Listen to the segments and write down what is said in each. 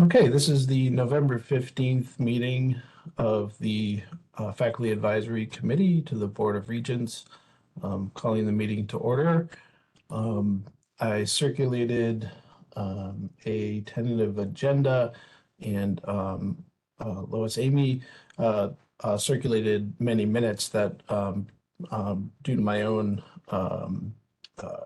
Okay, this is the November 15th meeting of the Faculty Advisory Committee to the Board of Regents, calling the meeting to order. I circulated a tentative agenda, and Lois Amy circulated many minutes that, due to my own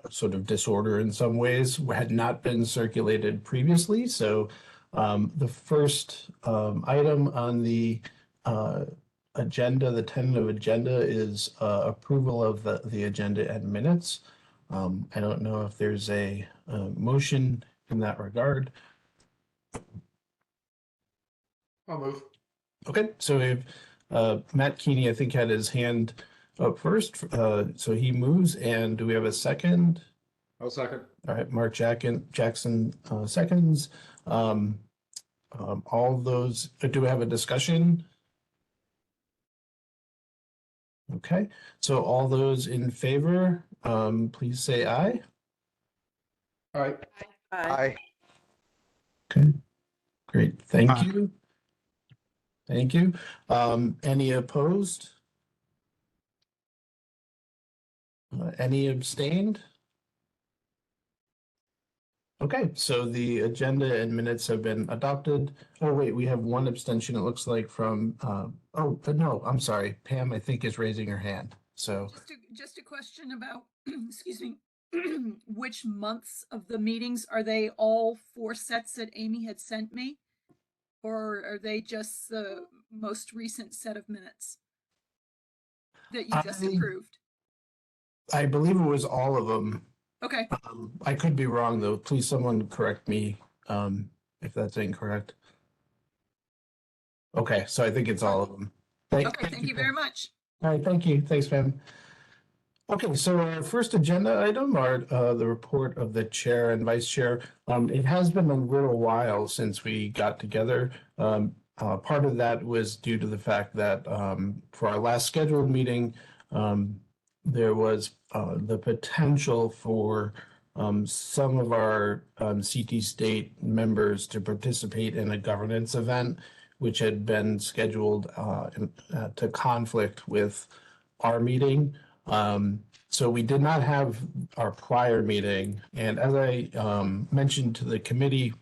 sort of disorder in some ways, had not been circulated previously. So the first item on the agenda, the tentative agenda, is approval of the agenda and minutes. I don't know if there's a motion in that regard. I'll move. Okay, so we have Matt Keeney, I think, had his hand up first, so he moves. And do we have a second? I'll second. All right, Mark Jackson seconds. All those, do we have a discussion? Okay, so all those in favor, please say aye. All right. Aye. Okay, great, thank Aye. you. Thank you. Any opposed? Any abstained? Okay, so the agenda and minutes have been adopted. Oh, wait, we have one abstention, it looks like, from, no, I'm sorry. Pam, I think, is raising her hand. So, Just a question about, excuse me, which months of the meetings, are they all 4 sets that Amy had sent me? Or are they just the most recent set of minutes that you just approved? I believe it was all of them. Okay, I could be wrong, though. Please, someone correct me if that's incorrect. Okay, so I think it's all of them. okay, thank you very much. All right, thank you. Thanks, Pam. Okay, so our first agenda item are the report of the chair and vice chair. It has been a little while since we got together. Part of that was due to the fact that for our last scheduled meeting, there was the potential for some of our CT state members to participate in a governance event, which had been scheduled to conflict with our meeting. So we did not have our prior meeting. And as I mentioned to the committee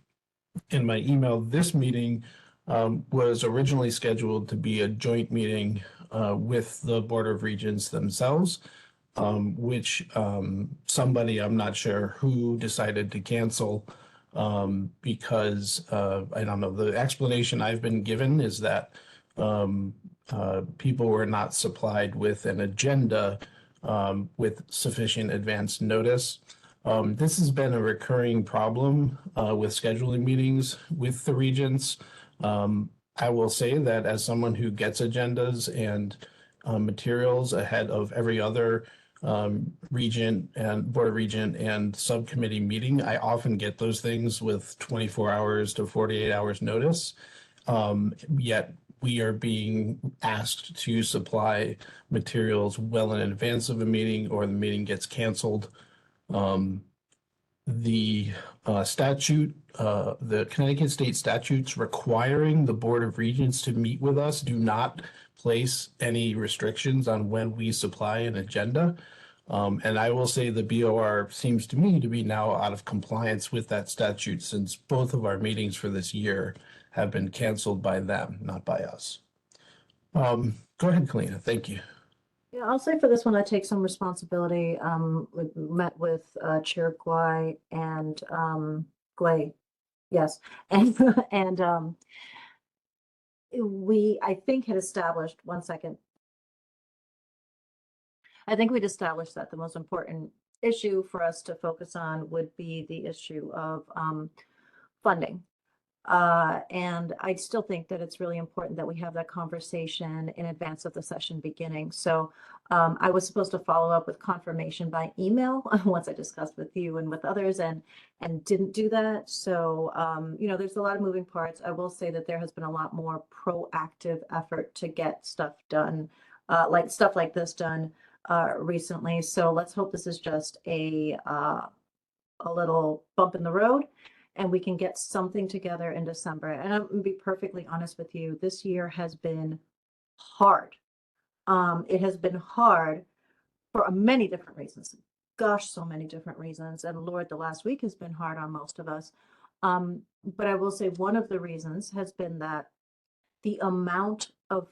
in my email, this meeting was originally scheduled to be a joint meeting with the Board of Regents themselves, which somebody, I'm not sure who, decided to cancel because I don't know, the explanation I've been given is that people were not supplied with an agenda with sufficient advance notice. This has been a recurring problem with scheduling meetings with the regents. I will say that as someone who gets agendas and materials ahead of every other regent and board of regent and subcommittee meeting, I often get those things with 24 hours to 48 hours notice. Yet we are being asked to supply materials well in advance of a meeting, or the meeting gets canceled. The statute, the Connecticut state statutes requiring the Board of Regents to meet with us do not place any restrictions on when we supply an agenda. And I will say the BOR seems to me to be now out of compliance with that statute, since both of our meetings for this year have been canceled by them, not by us. Go ahead, Kalina. Thank you. Yeah, I'll say for this one, I take some responsibility. We met with Chair Guy and Glay, yes, and we, I think, had established, one second. I think we'd established that the most important issue for us to focus on would be the issue of funding. And I still think that it's really important that we have that conversation in advance of the session beginning. So I was supposed to follow up with confirmation by email once I discussed with you and with others, and didn't do that. So, you know, there's a lot of moving parts. I will say that there has been a lot more proactive effort to get stuff done, like stuff like this done recently. So let's hope this is just a little bump in the road, and we can get something together in December. And I'm gonna be perfectly honest with you, this year has been hard. It has been hard for many different reasons. Gosh, so many different reasons. And Lord, the last week has been hard on most of us. But I will say one of the reasons has been that the amount of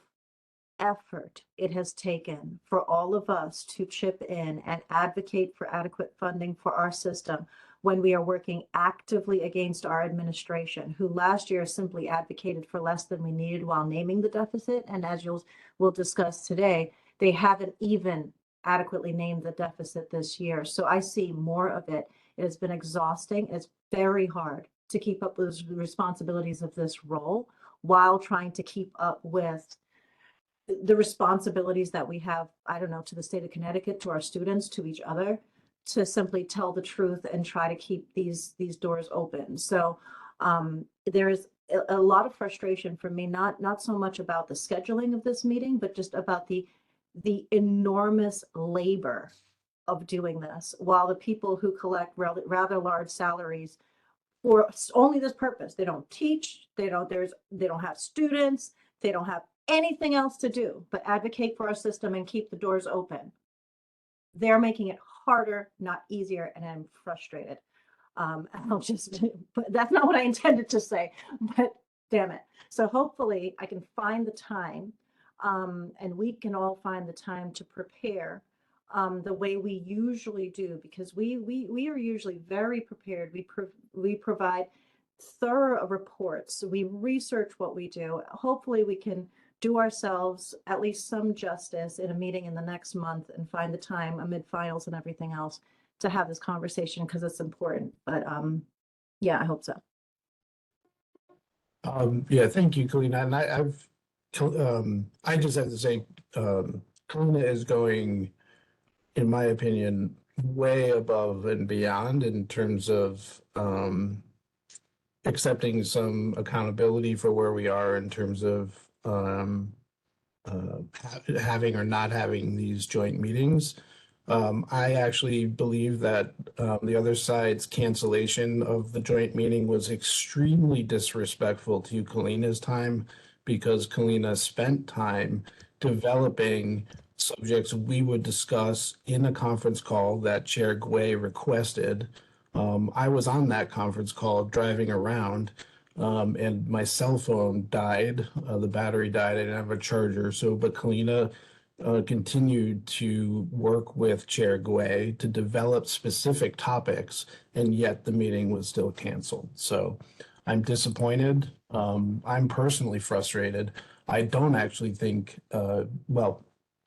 effort it has taken for all of us to chip in and advocate for adequate funding for our system when we are working actively against our administration, who last year simply advocated for less than we needed while naming the deficit. And as we'll discuss today, they haven't even adequately named the deficit this year. So I see more of it. It has been exhausting. It's very hard to keep up with the responsibilities of this role while trying to keep up with the responsibilities that we have, I don't know, to the state of Connecticut, to our students, to each other, to simply tell the truth and try to keep these doors open. So there is a lot of frustration for me, not so much about the scheduling of this meeting, but just about the enormous labor of doing this, while the people who collect rather large salaries for only this purpose, they don't teach, they don't have students, they don't have anything else to do but advocate for our system and keep the doors open. They're making it harder, not easier, and I'm frustrated. But that's not what I intended to say, but damn it. So hopefully I can find the time, and we can all find the time to prepare the way we usually do, because we are usually very prepared. We provide thorough reports. We research what we do. Hopefully we can do ourselves at least some justice in a meeting in the next month and find the time amid finals and everything else to have this conversation, because it's important. But yeah, I hope so. Yeah, thank you, Kalina. And I just have to say, Kalina is going, in my opinion, way above and beyond in terms of accepting some accountability for where we are in terms of having or not having these joint meetings. I actually believe that the other side's cancellation of the joint meeting was extremely disrespectful to Kalina's time, because Kalina spent time developing subjects we would discuss in a conference call that Chair Gway requested. I was on that conference call driving around, and my cell phone died. The battery died. I didn't have a charger. But Kalina continued to work with Chair Gway to develop specific topics, and yet the meeting was still canceled. So I'm disappointed. I'm personally frustrated. I don't actually think, well,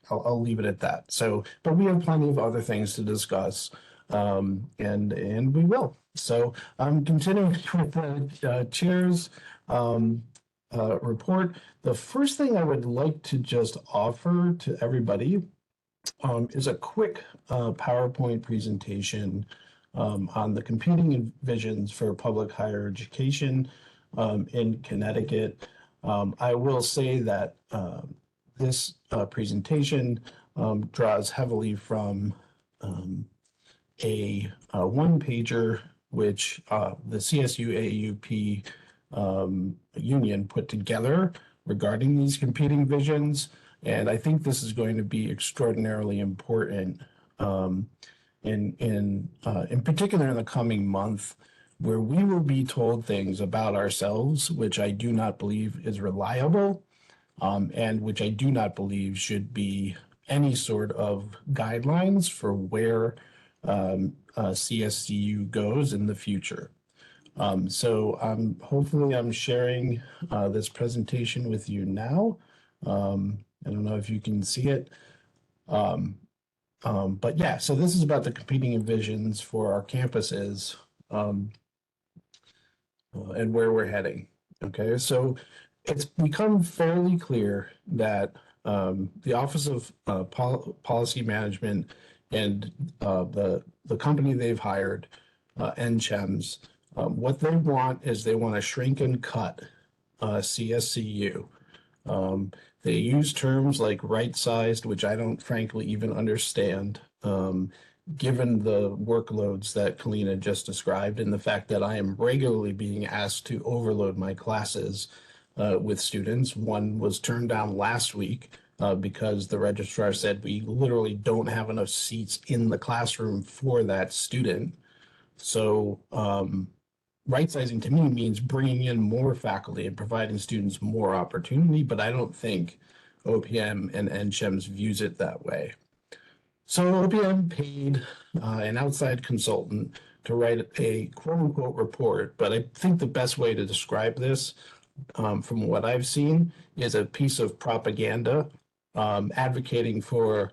I'll leave it at that. So, but we have plenty of other things to discuss, and we will. So I'm continuing with the chair's report. The first thing I would like to just offer to everybody is a quick PowerPoint presentation on the competing visions for public higher education in Connecticut. I will say that this presentation draws heavily from a one-pager which the CSU AUP union put together regarding these competing visions. And I think this is going to be extraordinarily important in particular in the coming month, where we will be told things about ourselves, which I do not believe is reliable, and which I do not believe should be any sort of guidelines for where CSCU goes in the future. So hopefully I'm sharing this presentation with you now. I don't know if you can see it. But yeah, so this is about the competing visions for our campuses and where we're heading. Okay, so it's become fairly clear that the Office of Policy Management and the company they've hired, NCHEMS, what they want is they want to shrink and cut CSCU. They use terms like right-sized, which I don't frankly even understand. given the workloads that Kalina just described and the fact that I am regularly being asked to overload my classes with students. One was turned down last week because the registrar said we literally don't have enough seats in the classroom for that student. So right sizing to me means bringing in more faculty and providing students more opportunity, but I don't think OPM and NCHEMS views it that way. So OPM paid an outside consultant to write a quote unquote report, but I think the best way to describe this from what I've seen is a piece of propaganda advocating for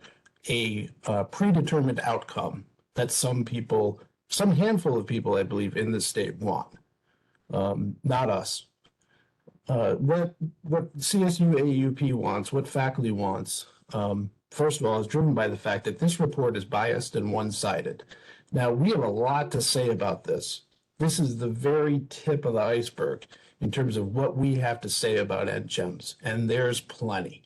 a predetermined outcome that some people, some handful of people, I believe, in this state want, not us. What CSU AUP wants, what faculty wants, first of all, is driven by the fact that this report is biased and one-sided. Now, we have a lot to say about this. This is the very tip of the iceberg in terms of what we have to say about NCHEMS, and there's plenty.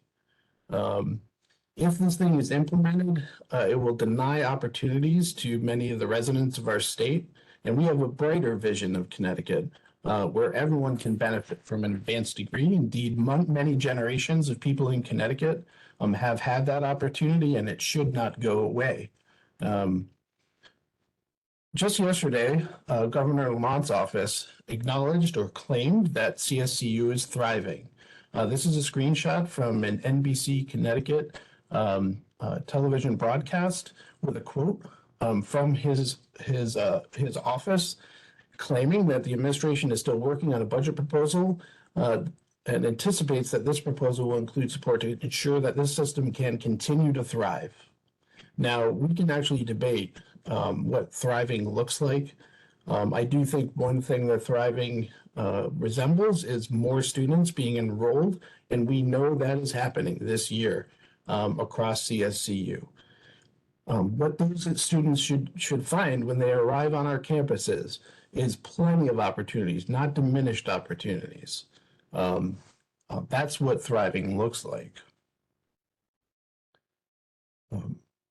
If this thing is implemented, it will deny opportunities to many of the residents of our state, and we have a brighter vision of Connecticut where everyone can benefit from an advanced degree. Indeed, many generations of people in Connecticut have had that opportunity, and it should not go away. Just yesterday, Governor Lamont's office acknowledged or claimed that CSCU is thriving. This is a screenshot from an NBC Connecticut television broadcast with a quote from his office, claiming that the administration is still working on a budget proposal and anticipates that this proposal will include support to ensure that this system can continue to thrive. Now, we can actually debate what thriving looks like. I do think one thing that thriving resembles is more students being enrolled, and we know that is happening this year across CSCU. What those students should find when they arrive on our campuses is plenty of opportunities, not diminished opportunities. That's what thriving looks like.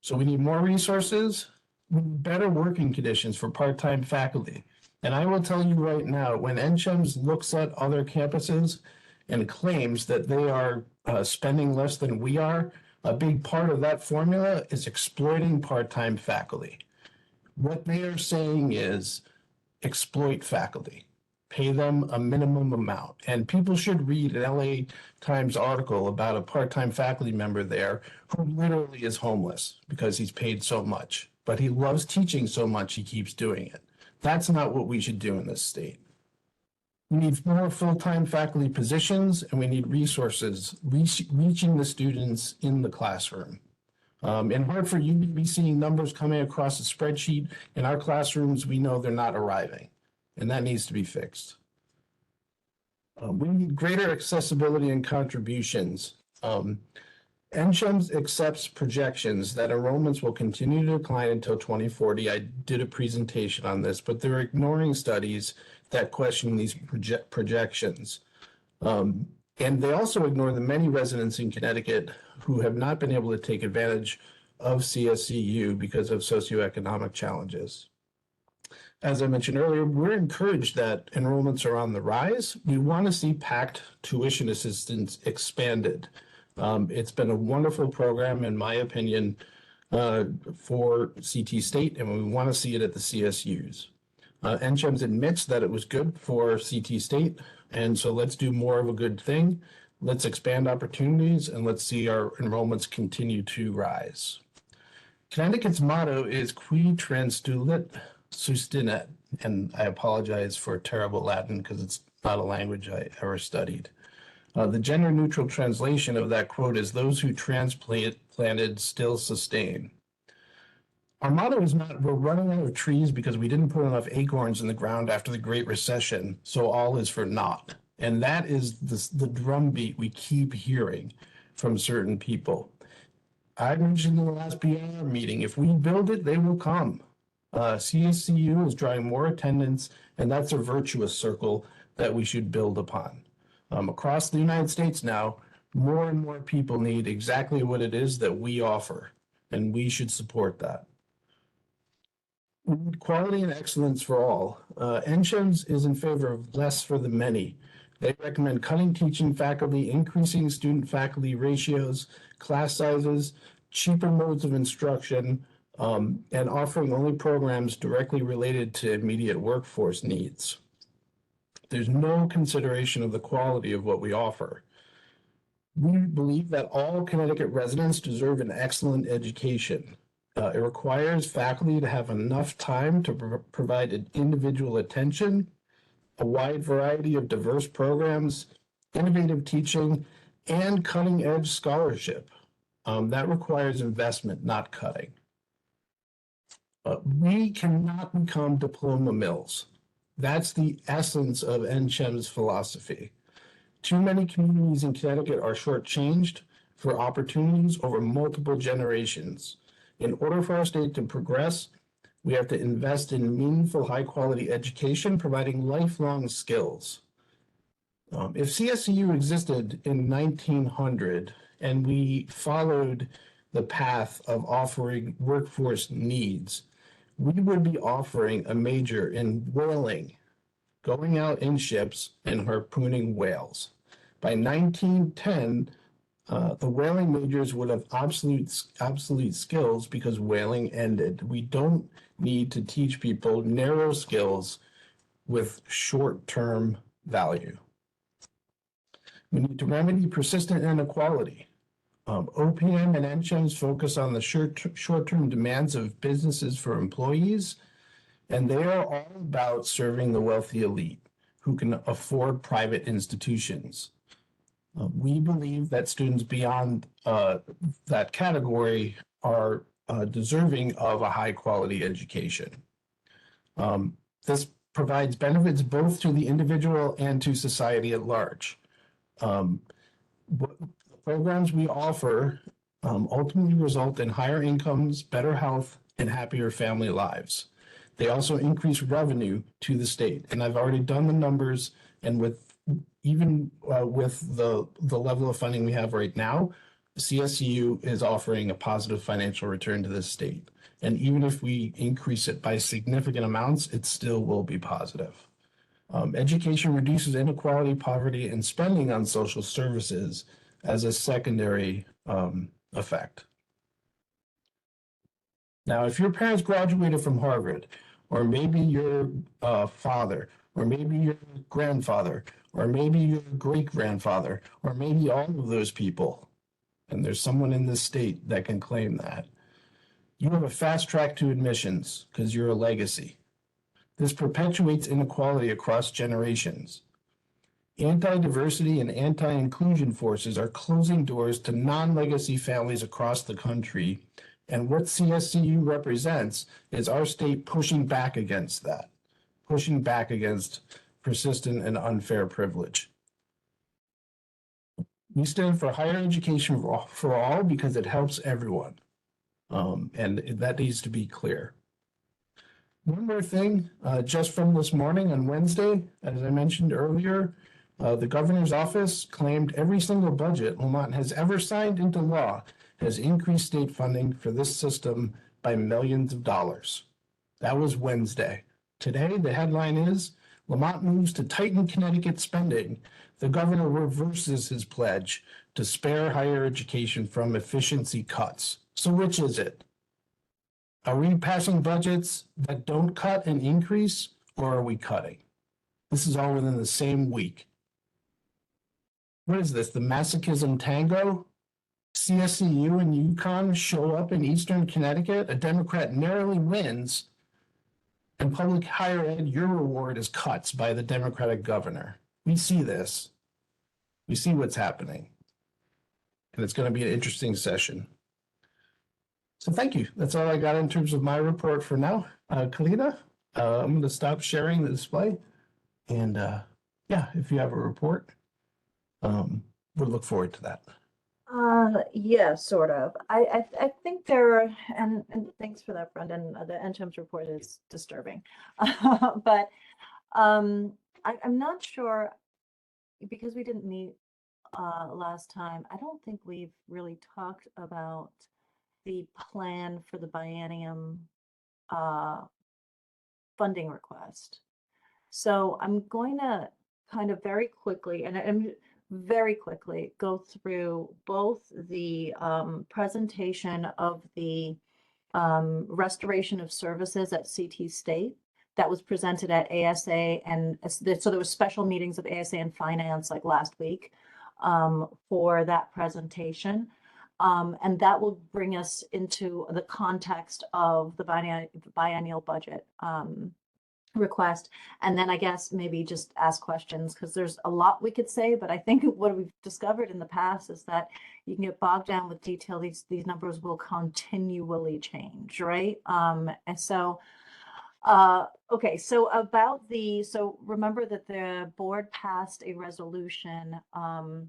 So we need more resources, better working conditions for part-time faculty. And I will tell you right now, when NCHEMS looks at other campuses and claims that they are spending less than we are, a big part of that formula is exploiting part-time faculty. What they are saying is exploit faculty, pay them a minimum amount. And people should read an LA Times article about a part-time faculty member there who literally is homeless because he's paid so much, but he loves teaching so much he keeps doing it. That's not what we should do in this state. We need more full-time faculty positions, and we need resources reaching the students in the classroom. In Hartford, you may be seeing numbers coming across a spreadsheet. In our classrooms, we know they're not arriving, and that needs to be fixed. We need greater accessibility and contributions. NCHEMS accepts projections that enrollments will continue to decline until 2040. I did a presentation on this, but they're ignoring studies that question these projections. And they also ignore the many residents in Connecticut who have not been able to take advantage of CSCU because of socioeconomic challenges. As I mentioned earlier, we're encouraged that enrollments are on the rise. We want to see PACT tuition assistance expanded. It's been a wonderful program, in my opinion, for CT State, and we want to see it at the CSUs. NCHEMS admits that it was good for CT State, and so let's do more of a good thing. Let's expand opportunities, and let's see our enrollments continue to rise. Connecticut's motto is Qui transtulit sustinet, and I apologize for terrible Latin because it's not a language I ever studied. The gender-neutral translation of that quote is those who transplanted still sustain. Our motto is not we're running out of trees because we didn't put enough acorns in the ground after the Great Recession, so all is for naught. And that is the drumbeat we keep hearing from certain people. I mentioned in the last BOR meeting, if we build it, they will come. CSCU is drawing more attendance, and that's a virtuous circle that we should build upon. Across the United States now, more and more people need exactly what it is that we offer, and we should support that. We need quality and excellence for all. NCHEMS is in favor of less for the many. They recommend cutting teaching faculty, increasing student-faculty ratios, class sizes, cheaper modes of instruction, and offering only programs directly related to immediate workforce needs. There's no consideration of the quality of what we offer. We believe that all Connecticut residents deserve an excellent education. It requires faculty to have enough time to provide an individual attention, a wide variety of diverse programs, innovative teaching, and cutting-edge scholarship. That requires investment, not cutting. We cannot become diploma mills. That's the essence of NCHEM's philosophy. Too many communities in Connecticut are shortchanged for opportunities over multiple generations. In order for our state to progress, we have to invest in meaningful, high-quality education, providing lifelong skills. If CSCU existed in 1900 and we followed the path of offering workforce needs, we would be offering a major in whaling, going out in ships and harpooning whales. By 1910, the whaling majors would have obsolete skills because whaling ended. We don't need to teach people narrow skills with short-term value. We need to remedy persistent inequality. OPM and NCHEMS focus on the short-term demands of businesses for employees, and they are all about serving the wealthy elite who can afford private institutions. We believe that students beyond that category are deserving of a high-quality education. This provides benefits both to the individual and to society at large. The programs we offer ultimately result in higher incomes, better health, and happier family lives. They also increase revenue to the state, and I've already done the numbers, and with the level of funding we have right now, CSCU is offering a positive financial return to the state. And even if we increase it by significant amounts, it still will be positive. Education reduces inequality, poverty, and spending on social services as a secondary effect. Now, if your parents graduated from Harvard, or maybe your father, or maybe your grandfather, or maybe your great-grandfather, or maybe all of those people, and there's someone in this state that can claim that, you have a fast track to admissions because you're a legacy. This perpetuates inequality across generations. Anti-diversity and anti-inclusion forces are closing doors to non-legacy families across the country, and what CSCU represents is our state pushing back against that, pushing back against persistent and unfair privilege. We stand for higher education for all because it helps everyone, and that needs to be clear. One more thing, just from this morning on Wednesday, as I mentioned earlier, the governor's office claimed every single budget Lamont has ever signed into law has increased state funding for this system by millions of dollars. That was Wednesday. Today, the headline is, Lamont moves to tighten Connecticut spending. The governor reverses his pledge to spare higher education from efficiency cuts. So which is it? Are we passing budgets that don't cut and increase, or are we cutting? This is all within the same week. What is this, the masochism tango? CSCU and UConn show up in Eastern Connecticut, a Democrat narrowly wins, and public higher ed, your reward is cuts by the Democratic governor. We see this. We see what's happening. And it's going to be an interesting session. So thank you. That's all I got in terms of my report for now. Kalina, I'm going to stop sharing the display. And yeah, if you have a report, we'll look forward to that. Yeah, sort of. I think there are, and thanks for that, Brendan. The NCHEMS report is disturbing, but I'm not sure, because we didn't meet last time. I don't think we've really talked about the plan for the biennium funding request. So I'm going to kind of very quickly, and very quickly go through both the presentation of the restoration of services at CT State that was presented at ASA, and so there were special meetings of ASA and Finance like last week for that presentation. And that will bring us into the context of the biennial budget request. And then I guess maybe just ask questions, because there's a lot we could say, but I think what we've discovered in the past is that you can get bogged down with detail. These numbers will continually change, right? And so okay, so so remember that the board passed a resolution on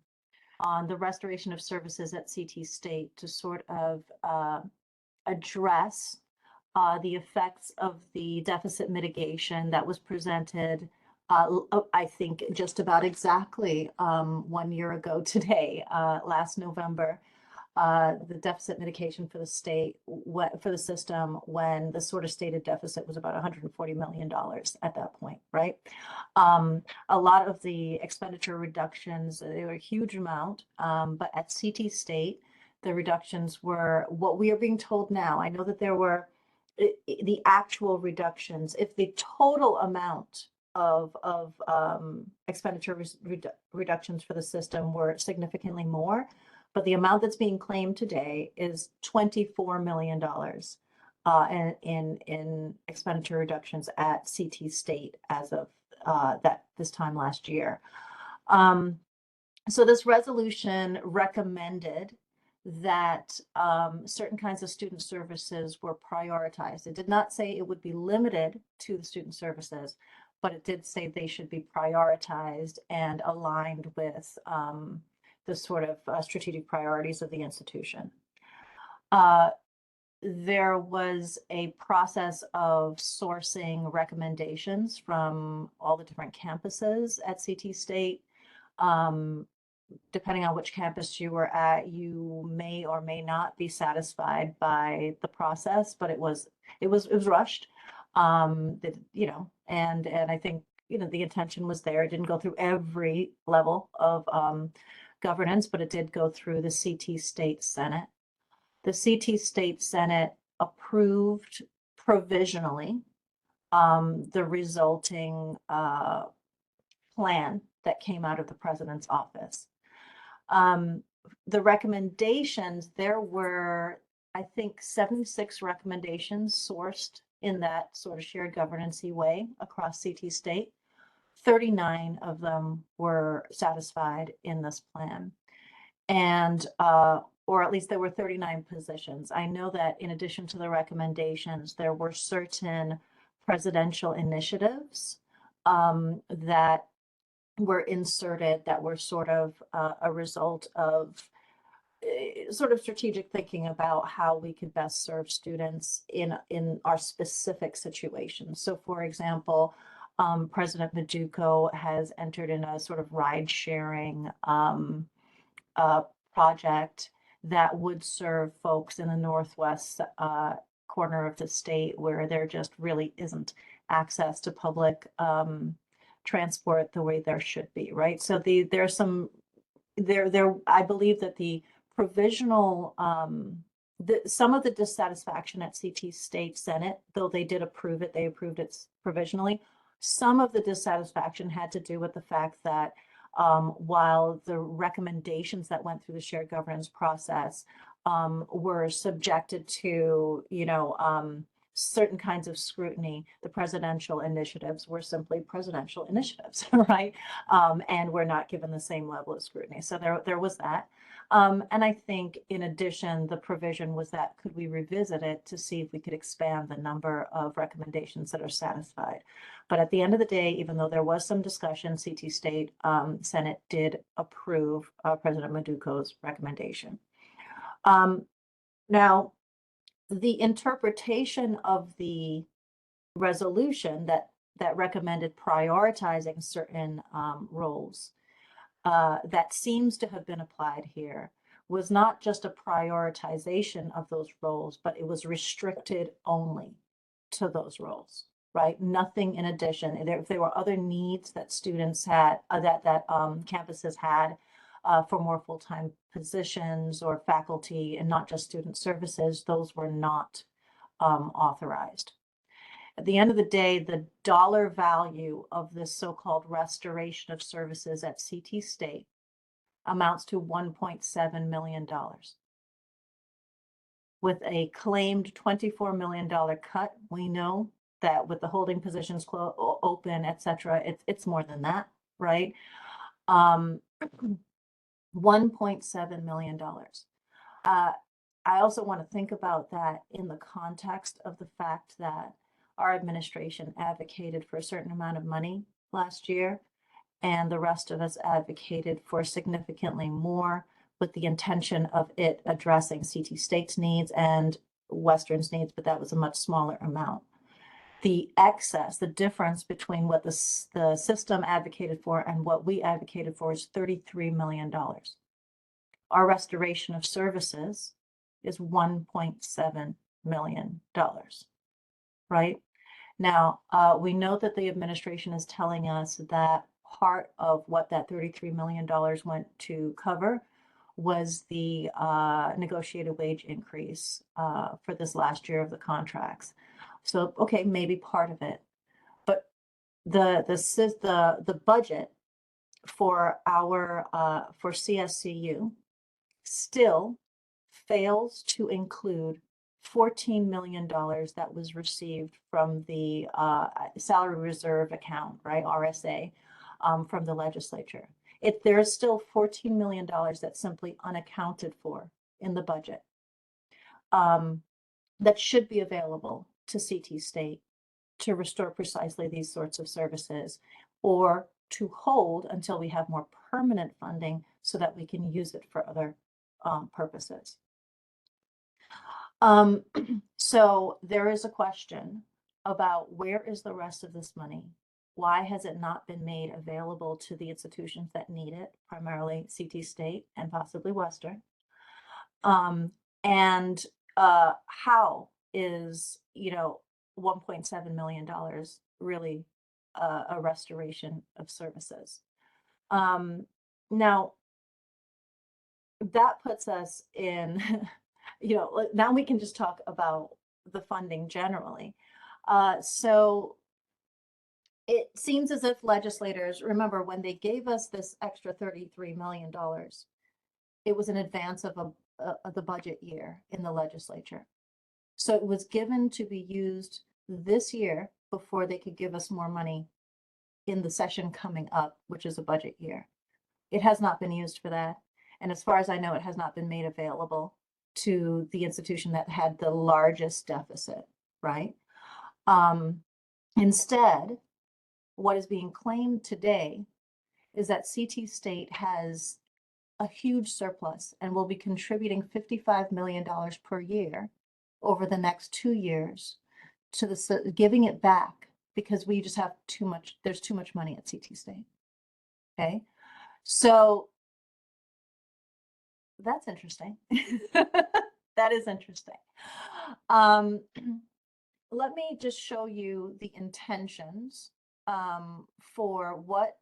the restoration of services at CT State to sort of address the effects of the deficit mitigation that was presented, I think just about exactly 1 year ago today, last November. The deficit mitigation for the state, for the system, when the sort of stated deficit was about $140 million at that point, right? A lot of the expenditure reductions, they were a huge amount, but at CT State, the reductions were what we are being told now. I know that there were the actual reductions. If the total amount of expenditure reductions for the system were significantly more, but the amount that's being claimed today is $24 million in expenditure reductions at CT State as of this time last year. So this resolution recommended that certain kinds of student services were prioritized. It did not say it would be limited to the student services, but it did say they should be prioritized and aligned with the sort of strategic priorities of the institution. There was a process of sourcing recommendations from all the different campuses at CT State. Depending on which campus you were at, you may or may not be satisfied by the process, but it was rushed. And I think, the intention was there. It didn't go through every level of governance, but it did go through the CT State Senate. The CT State Senate approved provisionally the resulting plan that came out of the president's office. The recommendations, there were, I think, 76 recommendations sourced in that sort of shared governance-y way across CT State. 39 of them were satisfied in this plan. And, or at least there were 39 positions. I know that in addition to the recommendations, there were certain presidential initiatives that were inserted that were sort of a result of sort of strategic thinking about how we could best serve students in our specific situations. So for example, President Maduko has entered in a sort of ride sharing project that would serve folks in the northwest corner of the state where there just really isn't access to public transport the way there should be, right? So there's some I believe that the provisional some of the dissatisfaction at CT State Senate, though they did approve it, they approved it provisionally. Some of the dissatisfaction had to do with the fact that while the recommendations that went through the shared governance process were subjected to, certain kinds of scrutiny, the presidential initiatives were simply presidential initiatives, right? And we're not given the same level of scrutiny. So there was that. And I think in addition, the provision was that could we revisit it to see if we could expand the number of recommendations that are satisfied. But at the end of the day, even though there was some discussion, CT State Senate did approve President Maduko's recommendation. Now, the interpretation of the resolution that recommended prioritizing certain roles that seems to have been applied here was not just a prioritization of those roles, but it was restricted only to those roles, right? Nothing in addition. If there were other needs that students had, that campuses had for more full-time positions or faculty and not just student services, those were not authorized. At the end of the day, the dollar value of this so-called restoration of services at CT State amounts to $1.7 million. With a claimed $24 million cut, we know that with the holding positions open, et cetera, it's more than that, right? $1.7 million. I also want to think about that in the context of the fact that our administration advocated for a certain amount of money last year, and the rest of us advocated for significantly more, with the intention of it addressing CT State's needs and Western's needs, but that was a much smaller amount. The excess, the difference between what the system advocated for and what we advocated for is $33 million. Our restoration of services is $1.7 million, right? Now, we know that the administration is telling us that part of what that $33 million went to cover was the negotiated wage increase for this last year of the contracts. So, okay, maybe part of it, but the budget for our for CSCU still fails to include $14 million that was received from the salary reserve account, right, RSA, from the legislature. There's still $14 million that's simply unaccounted for in the budget that should be available to CT State to restore precisely these sorts of services, or to hold until we have more permanent funding so that we can use it for other purposes. So there is a question about where is the rest of this money? Why has it not been made available to the institutions that need it, primarily CT State and possibly Western? And how is, $1.7 million really a restoration of services? Now, that puts us in, now we can just talk about the funding generally. So it seems as if legislators, remember when they gave us this extra $33 million, it was in advance of the budget year in the legislature. So it was given to be used this year before they could give us more money in the session coming up, which is a budget year. It has not been used for that. And as far as I know, it has not been made available to the institution that had the largest deficit, right? Instead, what is being claimed today is that CT State has a huge surplus and will be contributing $55 million per year over the next 2 years to giving it back because we just have too much, there's too much money at CT State. Okay, so that's interesting. That is interesting. Let me just show you the intentions for what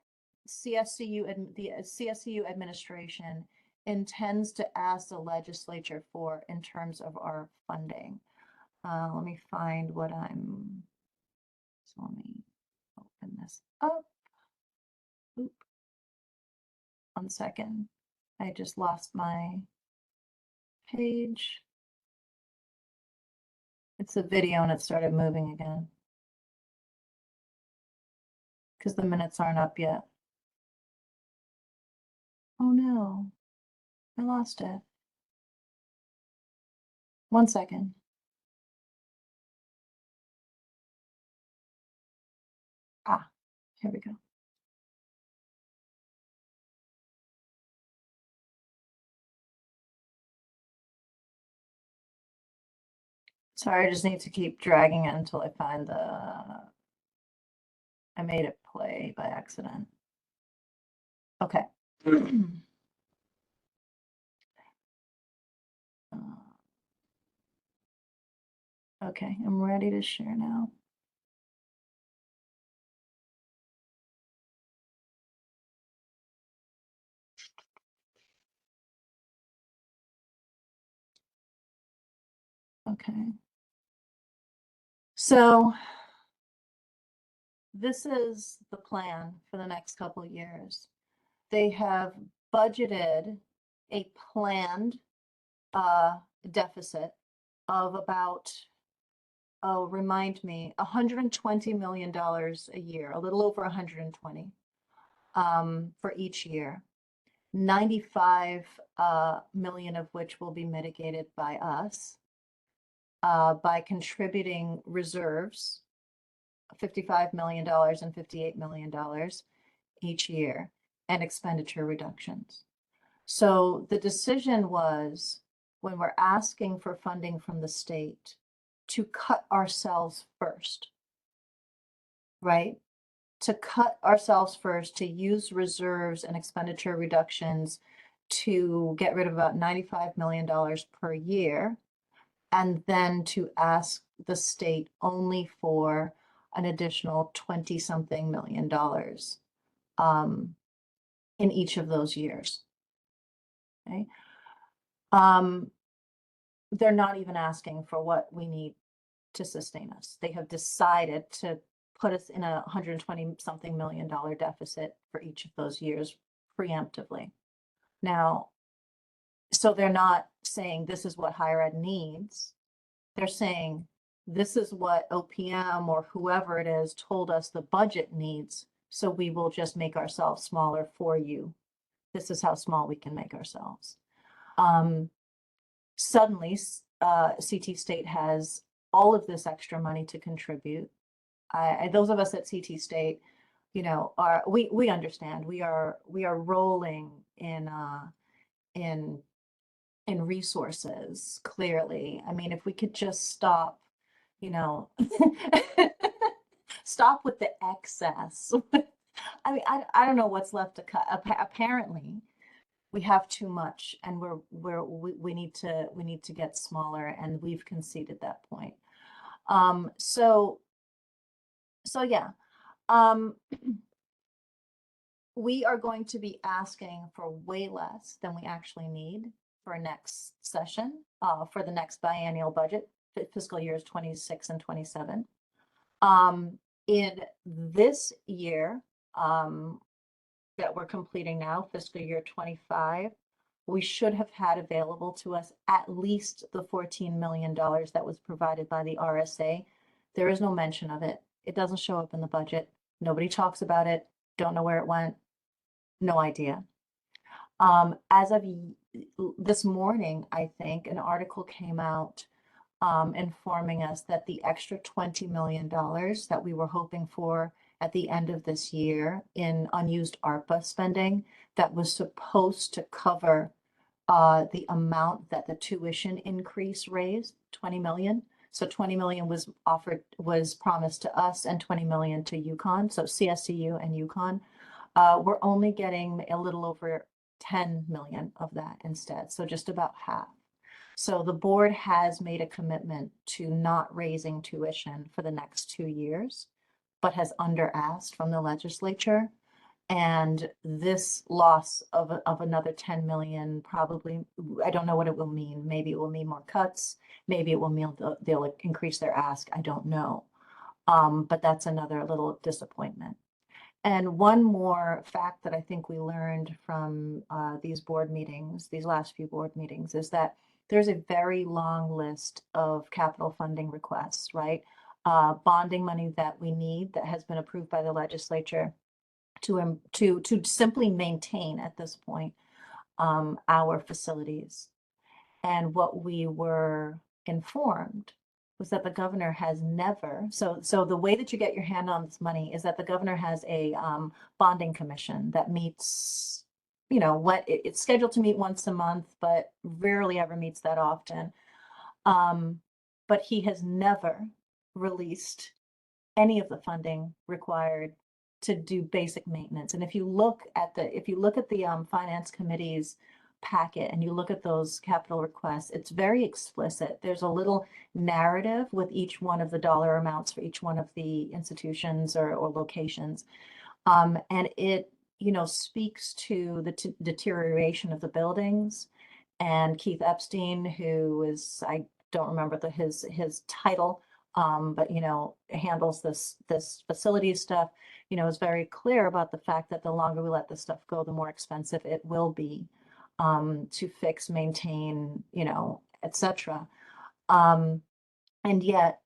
CSCU and the CSCU administration intends to ask the legislature for in terms of our funding. Let me find what so let me open this up. Oop. 1 second. I just lost my page. It's a video and it started moving again. Because the minutes aren't up yet. Oh no, I lost it. 1 second. Ah, here we go. Sorry, I just need to keep dragging it until I find I made it play by accident. Okay. Okay, I'm ready to share now. Okay. So this is the plan for the next couple of years. They have budgeted a planned deficit of about, oh, remind me, $120 million a year, a little over 120 for each year. 95 million of which will be mitigated by us by contributing reserves, $55 million and $58 million each year, and expenditure reductions. So the decision was, when we're asking for funding from the state, to cut ourselves first, right? To cut ourselves first, to use reserves and expenditure reductions to get rid of about $95 million per year, and then to ask the state only for an additional 20-something million dollars in each of those years. Okay. They're not even asking for what we need to sustain us. They have decided to put us in a 120-something million dollar deficit for each of those years preemptively. Now, so they're not saying this is what higher ed needs. They're saying this is what OPM or whoever it is told us the budget needs, so we will just make ourselves smaller for you. This is how small we can make ourselves. Suddenly, CT State has all of this extra money to contribute. Those of us at CT State, you know, we understand we are rolling in resources, clearly. I mean, if we could just stop, you know, stop with the excess. I mean, I don't know what's left to cut. Apparently, we have too much, and we need to get smaller, and we've conceded that point. So yeah. We are going to be asking for way less than we actually need for next session, for the next biennial budget, fiscal years 26 and 27. In this year that we're completing now, fiscal year 25, we should have had available to us at least the $14 million that was provided by the RSA. There is no mention of it. It doesn't show up in the budget. Nobody talks about it. Don't know where it went. No idea. As of this morning, I think an article came out informing us that the extra $20 million that we were hoping for at the end of this year in unused ARPA spending that was supposed to cover the amount that the tuition increase raised, 20 million. So 20 million was promised to us and 20 million to UConn. So CSCU and UConn. We're only getting a little over 10 million of that instead. So just about half. So the board has made a commitment to not raising tuition for the next 2 years, but has under-asked from the legislature. And this loss of another 10 million probably, I don't know what it will mean. Maybe it will mean more cuts. Maybe it will mean they'll increase their ask. I don't know. But that's another little disappointment. And one more fact that I think we learned from these board meetings, these last few board meetings, is that there's a very long list of capital funding requests, right? Bonding money that we need that has been approved by the legislature to simply maintain at this point our facilities. And what we were informed was that the governor has never, so the way that you get your hand on this money is that the governor has a bonding commission that meets, you know, what it's scheduled to meet once a month, but rarely ever meets that often. But he has never released any of the funding required to do basic maintenance. And if you look at the finance committee's packet and you look at those capital requests, it's very explicit. There's a little narrative with each one of the dollar amounts for each one of the institutions or locations. And it, you know, speaks to the deterioration of the buildings. And Keith Epstein, who is, don't remember his title, but handles this facility stuff, is very clear about the fact that the longer we let this stuff go, the more expensive it will be to fix, maintain, etc. And yet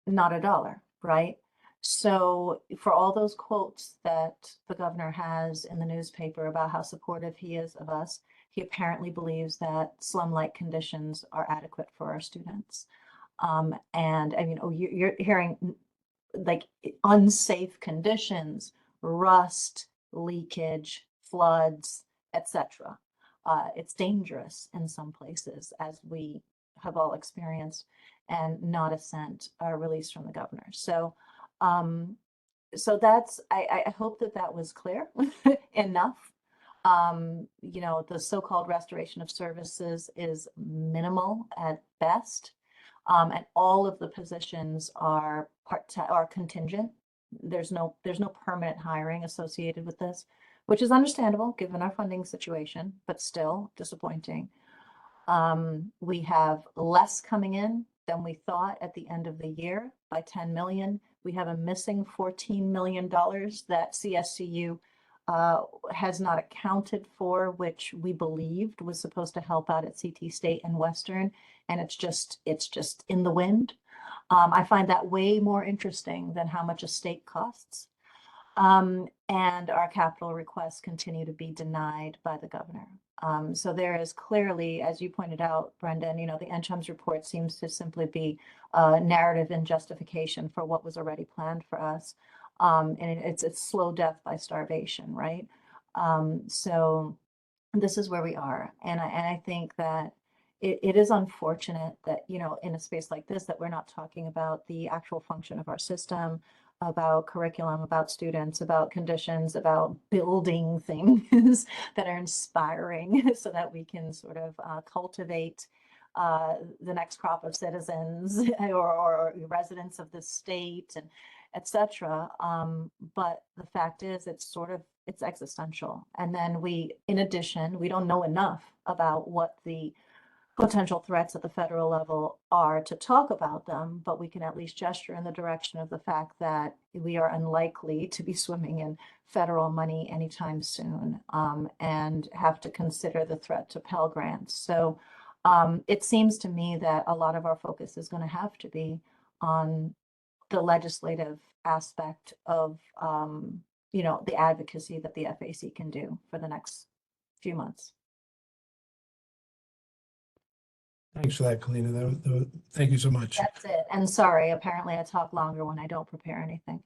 not a dollar, right? So for all those quotes that the governor has in the newspaper about how supportive he is of us, he apparently believes that slum-like conditions are adequate for our students. And I mean, you're hearing like unsafe conditions, rust, leakage, floods, etc. It's dangerous in some places, as we have all experienced, and not a cent released from the governor. So, that's, I hope that was clear enough. The so-called restoration of services is minimal at best. And all of the positions are contingent. There's no permanent hiring associated with this, which is understandable given our funding situation, but still disappointing. We have less coming in than we thought at the end of the year by 10 million. We have a missing $14 million that CSCU has not accounted for, which we believed was supposed to help out at CT State and Western, and it's just in the wind. I find that way more interesting than how much a state costs. And our capital requests continue to be denied by the governor. So there is clearly, as you pointed out, Brendan, the NCHUM's report seems to simply be a narrative and justification for what was already planned for us. And it's slow death by starvation, right? So this is where we are. And I think that it is unfortunate that, in a space like this, that we're not talking about the actual function of our system, about curriculum, about students, about conditions, about building things that are inspiring so that we can sort of cultivate the next crop of citizens or residents of the state, and etc. But the fact is, it's existential. And then in addition, we don't know enough about what the potential threats at the federal level are to talk about them, but we can at least gesture in the direction of the fact that we are unlikely to be swimming in federal money anytime soon, and have to consider the threat to Pell Grants. So it seems to me that a lot of our focus is going to have to be on the legislative aspect of, the advocacy that the FAC can do for the next few months. Thanks for that, Kalina. Thank you so much. That's it. And sorry, apparently I talk longer when I don't prepare anything.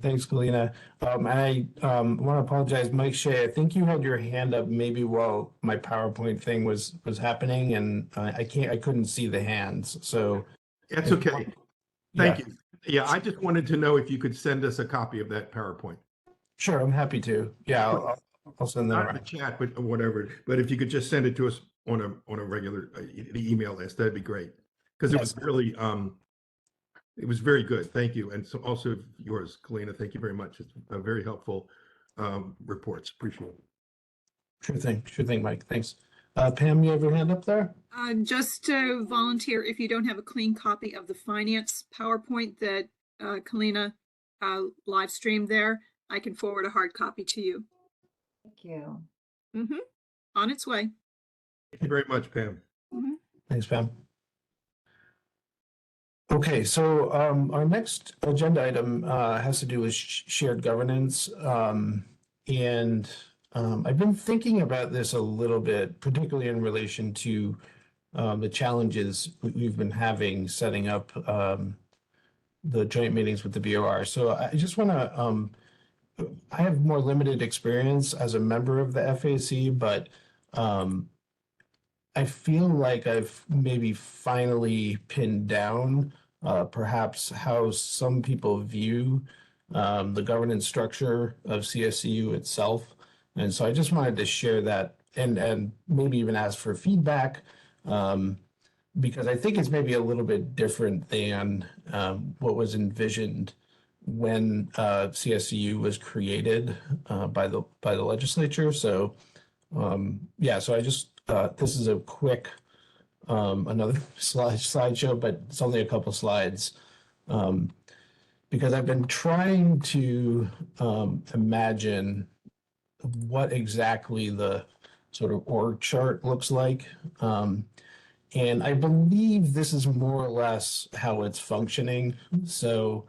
Thanks, Kalina. I want to apologize, Mike Shea. I think you had your hand up maybe while my PowerPoint thing was happening, and I couldn't see the hands. So that's okay. Yeah. Thank you. Yeah, I just wanted to know if you could send us a copy of that PowerPoint. Sure, I'm happy to. Yeah, I'll send that Not in the around. chat, but whatever. But if you could just send it to us on a regular the email list, that'd be great. Because it was really it was very good. Thank you. And so also yours, Kalina. Thank you very much. It's a very helpful reports. Appreciate it. Sure thing, Mike. Thanks. Pam, you have your hand up there? Just to volunteer, if you don't have a clean copy of the finance PowerPoint that Kalina live streamed there, I can forward a hard copy to you. Thank you. On its way. Thank you very much, Pam. Thanks, Pam. Okay, so our next agenda item has to do with shared governance. And I've been thinking about this a little bit, particularly in relation to the challenges we've been having setting up the joint meetings with the BOR. So I just want to, I have more limited experience as a member of the FAC, but I feel like I've maybe finally pinned down perhaps how some people view the governance structure of CSCU itself. And so I just wanted to share that and maybe even ask for feedback, because I think it's maybe a little bit different than what was envisioned when CSCU was created by the legislature. So yeah, so this is a quick, another slideshow, but it's only a couple slides. Because I've been trying to imagine what exactly the sort of org chart looks like. And I believe this is more or less how it's functioning. So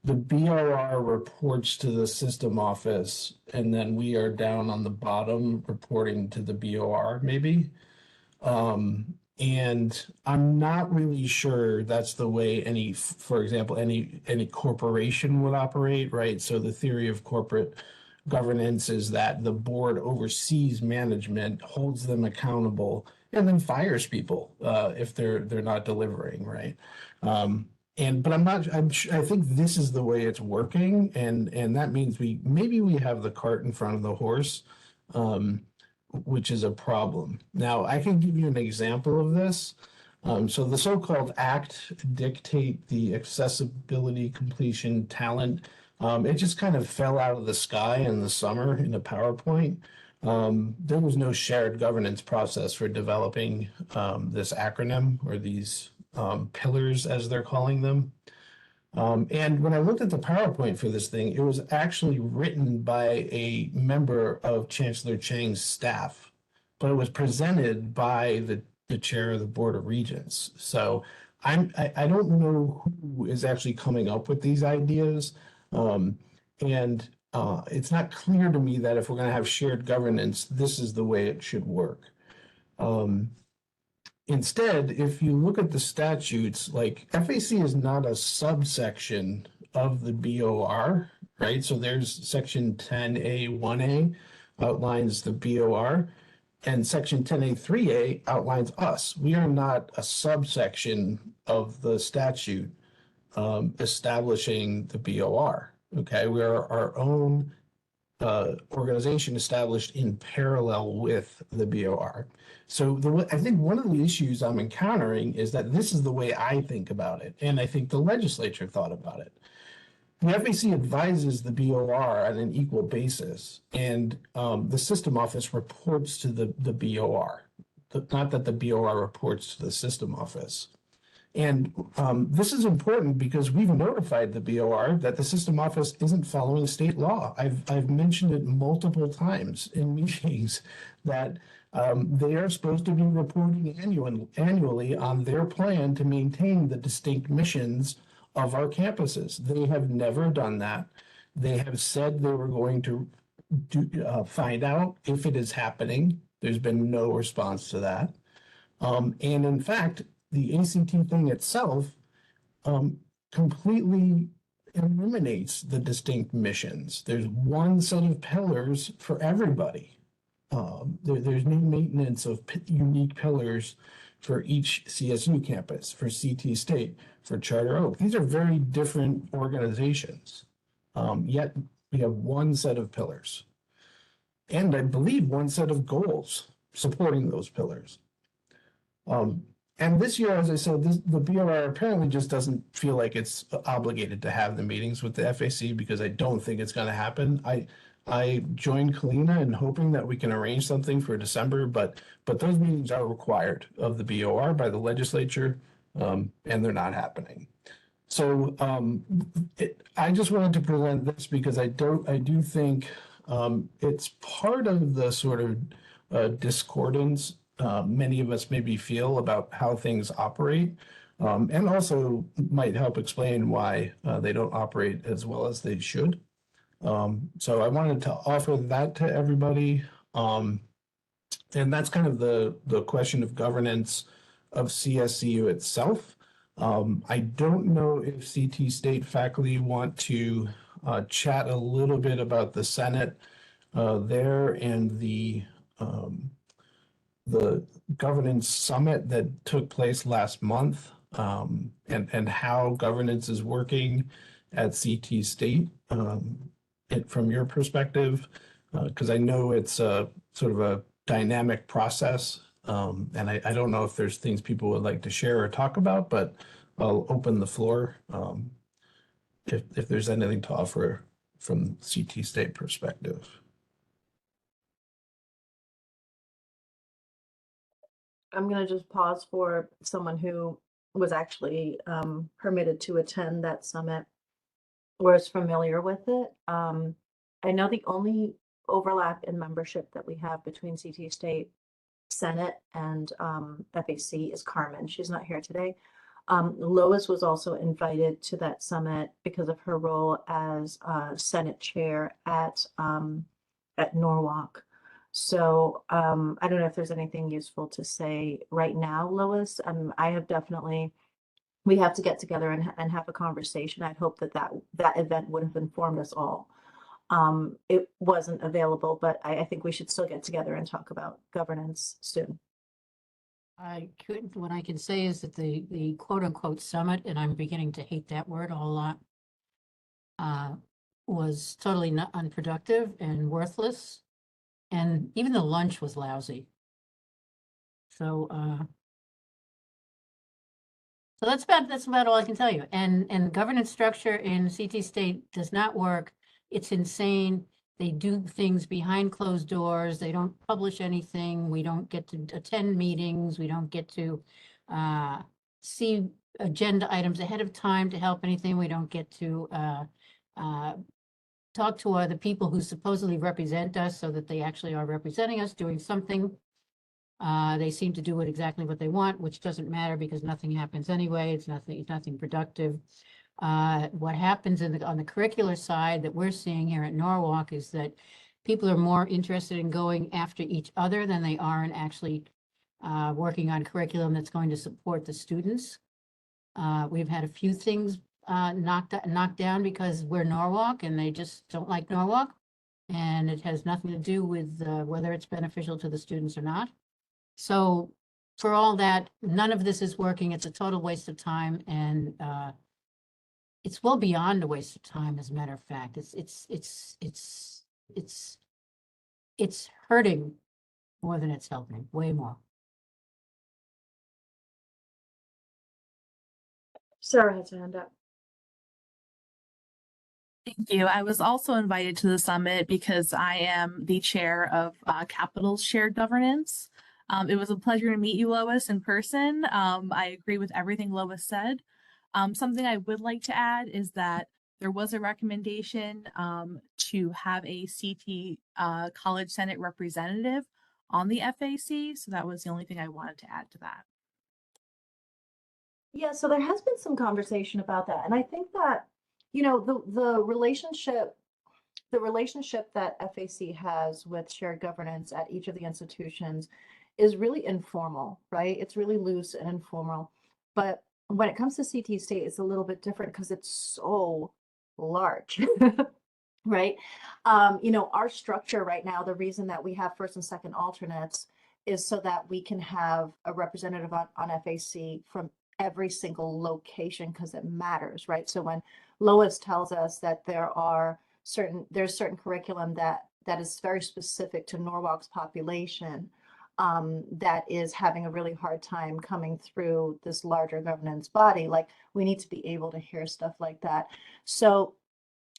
the BOR reports to the system office, and then we are down on the bottom reporting to the BOR, maybe. And I'm not really sure that's the way any, for example, any corporation would operate, right? So the theory of corporate governance is that the board oversees management, holds them accountable, and then fires people if they're not delivering, right? But I'm not. I think this is the way it's working, and that means maybe we have the cart in front of the horse. Which is a problem. Now, I can give you an example of this. So the so-called ACT, dictate the accessibility completion talent. It just kind of fell out of the sky in the summer in a PowerPoint. There was no shared governance process for developing this acronym or these pillars, as they're calling them. And when I looked at the PowerPoint for this thing, it was actually written by a member of Chancellor Chang's staff, but it was presented by the chair of the Board of Regents. So I don't know who is actually coming up with these ideas. And it's not clear to me that if we're going to have shared governance, this is the way it should work. Instead, if you look at the statutes, like FAC is not a subsection of the BOR, right? So there's section 10A1A outlines the BOR, and section 10A3A outlines us. We are not a subsection of the statute establishing the BOR, okay? We are our own organization established in parallel with the BOR. So I think one of the issues I'm encountering is that this is the way I think about it, and I think the legislature thought about it. The FAC advises the BOR on an equal basis, and the system office reports to the BOR, not that the BOR reports to the system office. And this is important because we've notified the BOR that the system office isn't following state law. I've mentioned it multiple times in meetings that they are supposed to be reporting annually on their plan to maintain the distinct missions of our campuses. They have never done that. They have said they were going to find out if it is happening. There's been no response to that. And in fact, the ACT thing itself completely eliminates the distinct missions. There's one set of pillars for everybody. There's no maintenance of unique pillars for each CSU campus, for CT State, for Charter Oak. These are very different organizations, yet we have one set of pillars. And I believe one set of goals supporting those pillars. And this year, as I said, the BOR apparently just doesn't feel like it's obligated to have the meetings with the FAC because I don't think it's going to happen. I joined Kalina in hoping that we can arrange something for December, but those meetings are required of the BOR by the legislature, and they're not happening. So I just wanted to present this because I do think it's part of the sort of discordance many of us maybe feel about how things operate, and also might help explain why they don't operate as well as they should. So I wanted to offer that to everybody. And that's kind of the question of governance of CSCU itself. I don't know if CT State faculty want to chat a little bit about the Senate there and the governance summit that took place last month, and how governance is working at CT State from your perspective, because I know it's a sort of a dynamic process, and I don't know if there's things people would like to share or talk about, but I'll open the floor if there's anything to offer from CT State perspective. I'm gonna just pause for someone who was actually permitted to attend that summit or is familiar with it. I know the only overlap in membership that we have between CT State Senate and FAC is Carmen. She's not here today. Lois was also invited to that summit because of her role as Senate Chair at Norwalk. So I don't know if there's anything useful to say right now, Lois. I have definitely, we have to get together and have a conversation. I'd hope that event would have informed us all. It wasn't available, but I think we should still get together and talk about governance soon. What I can say is that the quote unquote summit, and I'm beginning to hate that word a whole lot, was totally not unproductive and worthless. And even the lunch was lousy. So that's about all I can tell you. And governance structure in CT State does not work. It's insane. They do things behind closed doors. They don't publish anything. We don't get to attend meetings. We don't get to see agenda items ahead of time to help anything. We don't get to talk to the people who supposedly represent us so that they actually are representing us doing something. They seem to do it exactly what they want, which doesn't matter because nothing happens anyway. It's nothing productive. What happens on the curricular side that we're seeing here at Norwalk is that people are more interested in going after each other than they are in actually working on curriculum that's going to support the students. We've had a few things knocked down because we're Norwalk and they just don't like Norwalk. And it has nothing to do with whether it's beneficial to the students or not. So for all that, none of this is working. It's a total waste of time. And it's well beyond a waste of time, as a matter of fact. It's hurting more than it's helping, way more. Sarah has her hand up. Thank you. I was also invited to the summit because I am the chair of Capital's Shared Governance. It was a pleasure to meet you, Lois, in person. I agree with everything Lois said. Something I would like to add is that there was a recommendation to have a CT College Senate representative on the FAC. So that was the only thing I wanted to add to that. Yeah, so there has been some conversation about that. And I think that, you know, the relationship that FAC has with shared governance at each of the institutions is really informal, right? It's really loose and informal. But when it comes to CT State, it's a little bit different because it's so large. Right? You know, our structure right now, the reason that we have first and second alternates is so that we can have a representative on FAC from every single location because it matters, right? So when Lois tells us that there's certain curriculum that is very specific to Norwalk's population, that is having a really hard time coming through this larger governance body, like we need to be able to hear stuff like that. So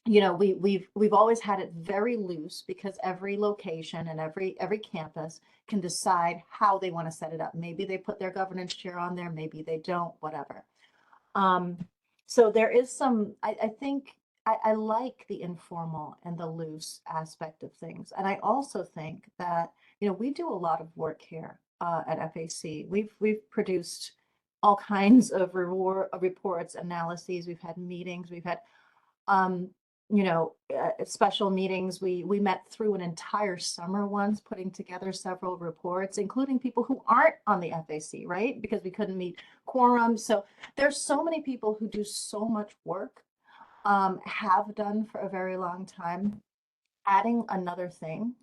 you know, we've always had it very loose because every location and every campus can decide how they want to set it up. Maybe they put their governance chair on there, maybe they don't, whatever. So there is some, I think I like the informal and the loose aspect of things. And I also think that, you know, we do a lot of work here at FAC. We've produced all kinds of reports, analyses, we've had meetings, we've had you know, special meetings. We met through an entire summer once putting together several reports, including people who aren't on the FAC, right? Because we couldn't meet quorum. So there's so many people who do so much work, have done for a very long time. Adding another thing,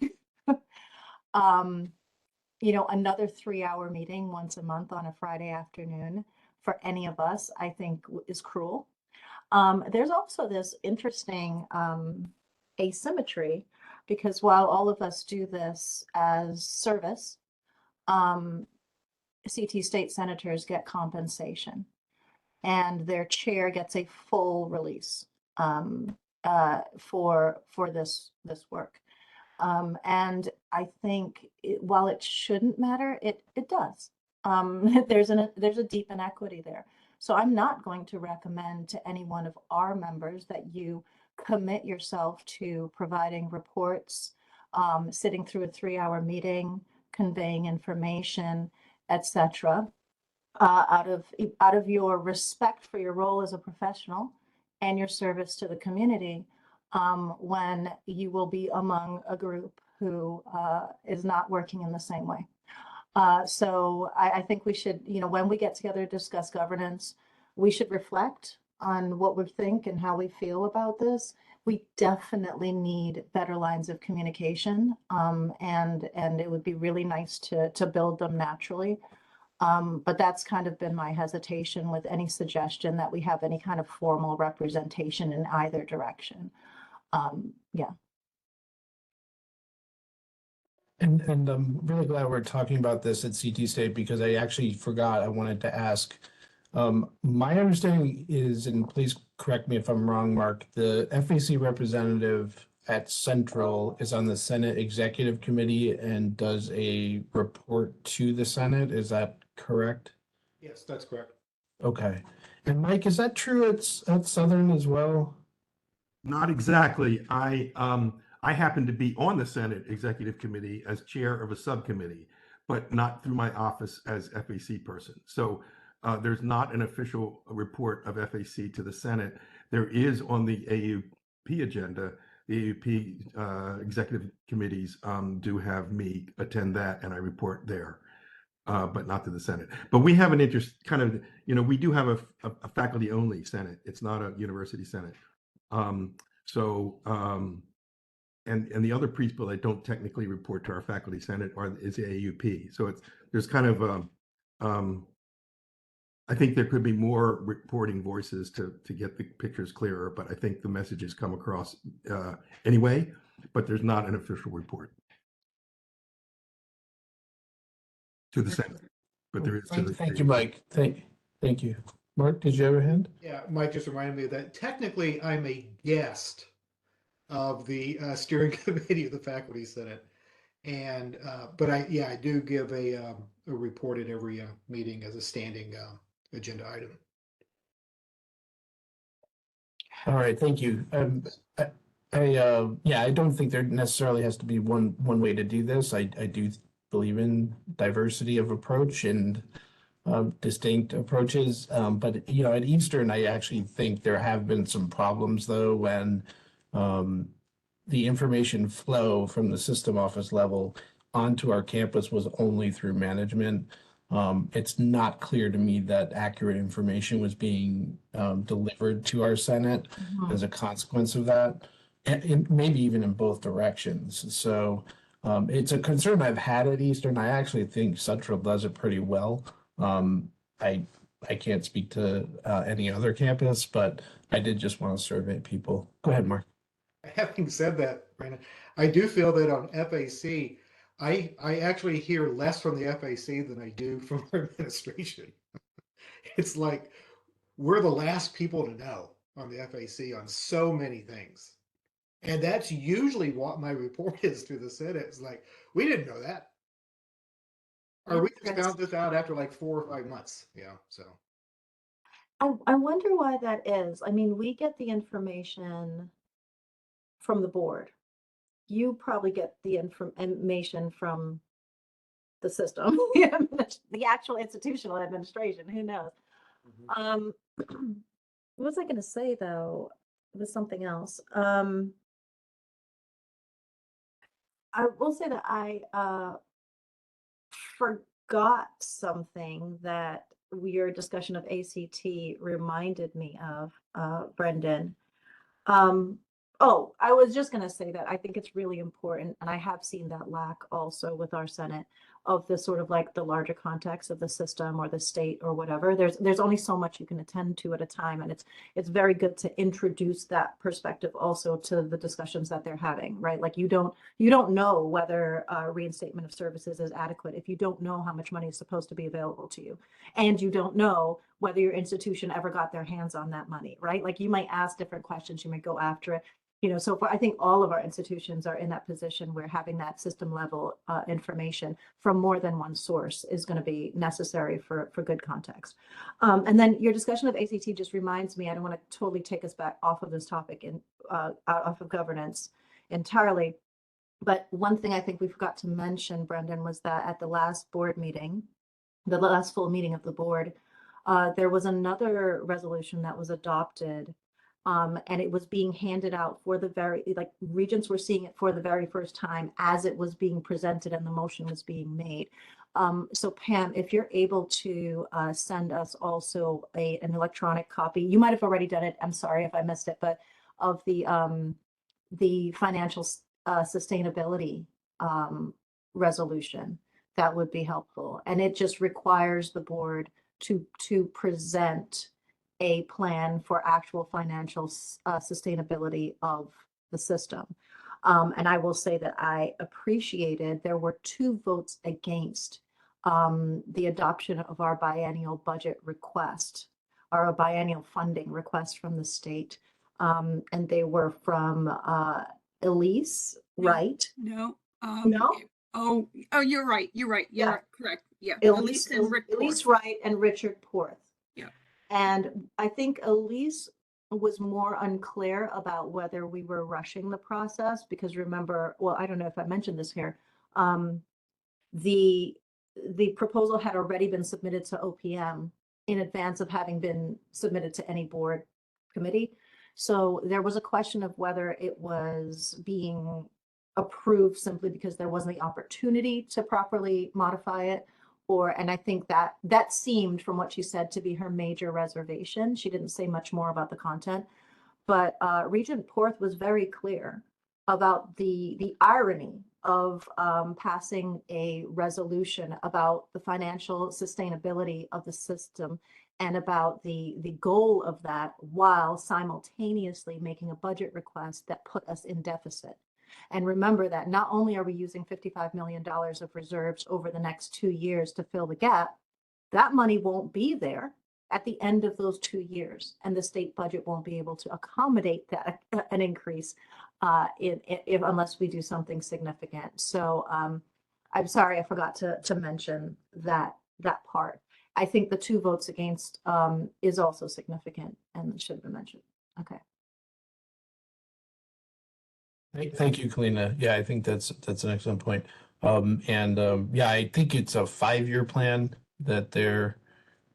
you know, another 3-hour meeting once a month on a Friday afternoon for any of us, I think is cruel. There's also this interesting asymmetry because while all of us do this as service, CT State senators get compensation and their chair gets a full release for this work. And I think while it shouldn't matter, it does. There's a deep inequity there. So I'm not going to recommend to any one of our members that you commit yourself to providing reports, sitting through a 3-hour meeting, conveying information, etc. Out of your respect for your role as a professional and your service to the community, when you will be among a group who is not working in the same way. So I think we should, when we get together to discuss governance, we should reflect on what we think and how we feel about this. We definitely need better lines of communication, and it would be really nice to build them naturally. But that's kind of been my hesitation with any suggestion that we have any kind of formal representation in either direction. Yeah. And I'm really glad we're talking about this at CT State because I actually forgot I wanted to ask. My understanding is, and please correct me if I'm wrong, Mark, the FAC representative at Central is on the Senate Executive Committee and does a report to the Senate. Is that correct? Yes, that's correct. Okay. And Mike, is that true at Southern as well? Not exactly. I happen to be on the Senate Executive Committee as chair of a subcommittee, but not through my office as FAC person. So there's not an official report of FAC to the Senate. There is on the AUP agenda. The AUP executive committees do have me attend that, and I report there, but not to the Senate. But we have an interest, kind of, we do have a faculty-only Senate. It's not a university Senate. And the other people that don't technically report to our faculty senate is the AUP. So there's kind of I think there could be more reporting voices to get the pictures clearer, but I think the messages come across anyway, but there's not an official report to the Senate, but there is to the. Thank you, Mike. Thank you. Mark, did you have a hand? Yeah, Mike just reminded me that technically I'm a guest of the steering committee of the faculty senate, and but I do give a report at every meeting as a standing agenda item. All right, thank you. I don't think there necessarily has to be one way to do this. I do believe in diversity of approach and distinct approaches. But at Eastern, I actually think there have been some problems though when the information flow from the system office level onto our campus was only through management. It's not clear to me that accurate information was being delivered to our Senate as a consequence of that, and maybe even in both directions. So it's a concern I've had at Eastern. I actually think Central does it pretty well. I can't speak to any other campus, but I did just want to survey people. Go ahead, Mark. Having said that, Brandon, I do feel that on FAC, I actually hear less from the FAC than I do from our administration. It's like we're the last people to know on the FAC on so many things. And that's usually what my report is to the Senate. It's like, we didn't know that. Or we just found this out after like 4 or 5 months. Yeah, so. I wonder why that is. I mean, we get the information from the board. You probably get the information from the system, the actual institutional administration, who knows? What was I going to say though? It was something else. I will say that I forgot something that your discussion of ACT reminded me of, Brendan. Oh, I was just going to say that I think it's really important, and I have seen that lack also with our Senate, of the sort of like the larger context of the system or the state or whatever. There's only so much you can attend to at a time, and it's very good to introduce that perspective also to the discussions that they're having, right? Like you don't know whether reinstatement of services is adequate if you don't know how much money is supposed to be available to you, and you don't know whether your institution ever got their hands on that money, right? Like you might ask different questions, you might go after it. So I think all of our institutions are in that position where having that system level information from more than one source is going to be necessary for good context. And then your discussion of ACT just reminds me, I don't want to totally take us back off of this topic and off of governance entirely. But one thing I think we forgot to mention, Brendan, was that at the last board meeting, the last full meeting of the board, there was another resolution that was adopted. And it was being handed out for regents were seeing it for the very first time as it was being presented and the motion was being made. So Pam, if you're able to send us also an electronic copy, you might have already done it. I'm sorry if I missed it, but of the financial sustainability resolution, that would be helpful. And it just requires the board to present a plan for actual financial sustainability of the system. And I will say that I appreciated there were 2 votes against the adoption of our biennial budget request, or a biennial funding request from the state. And they were from Elise, right? No. No? Oh, you're right. You're right. Yeah. You're correct. Yeah. Elise and Rick Elise Porth. Wright and Richard Porth. Yeah. And I think Elise was more unclear about whether we were rushing the process, because remember, well, I don't know if I mentioned this here. The proposal had already been submitted to OPM in advance of having been submitted to any board committee. So there was a question of whether it was being approved simply because there wasn't the opportunity to properly modify it, and I think that seemed, from what she said, to be her major reservation. She didn't say much more about the content, but Regent Porth was very clear about the irony of passing a resolution about the financial sustainability of the system and about the goal of that, while simultaneously making a budget request that put us in deficit. And remember that not only are we using $55 million of reserves over the next 2 years to fill the gap, that money won't be there at the end of those 2 years, and the state budget won't be able to accommodate that an increase unless we do something significant. So I'm sorry I forgot to mention that part. I think the 2 votes against is also significant and should have been mentioned. Okay. Thank you, Kalina. Yeah, I think that's an excellent point. Yeah, I think it's a 5-year plan that they're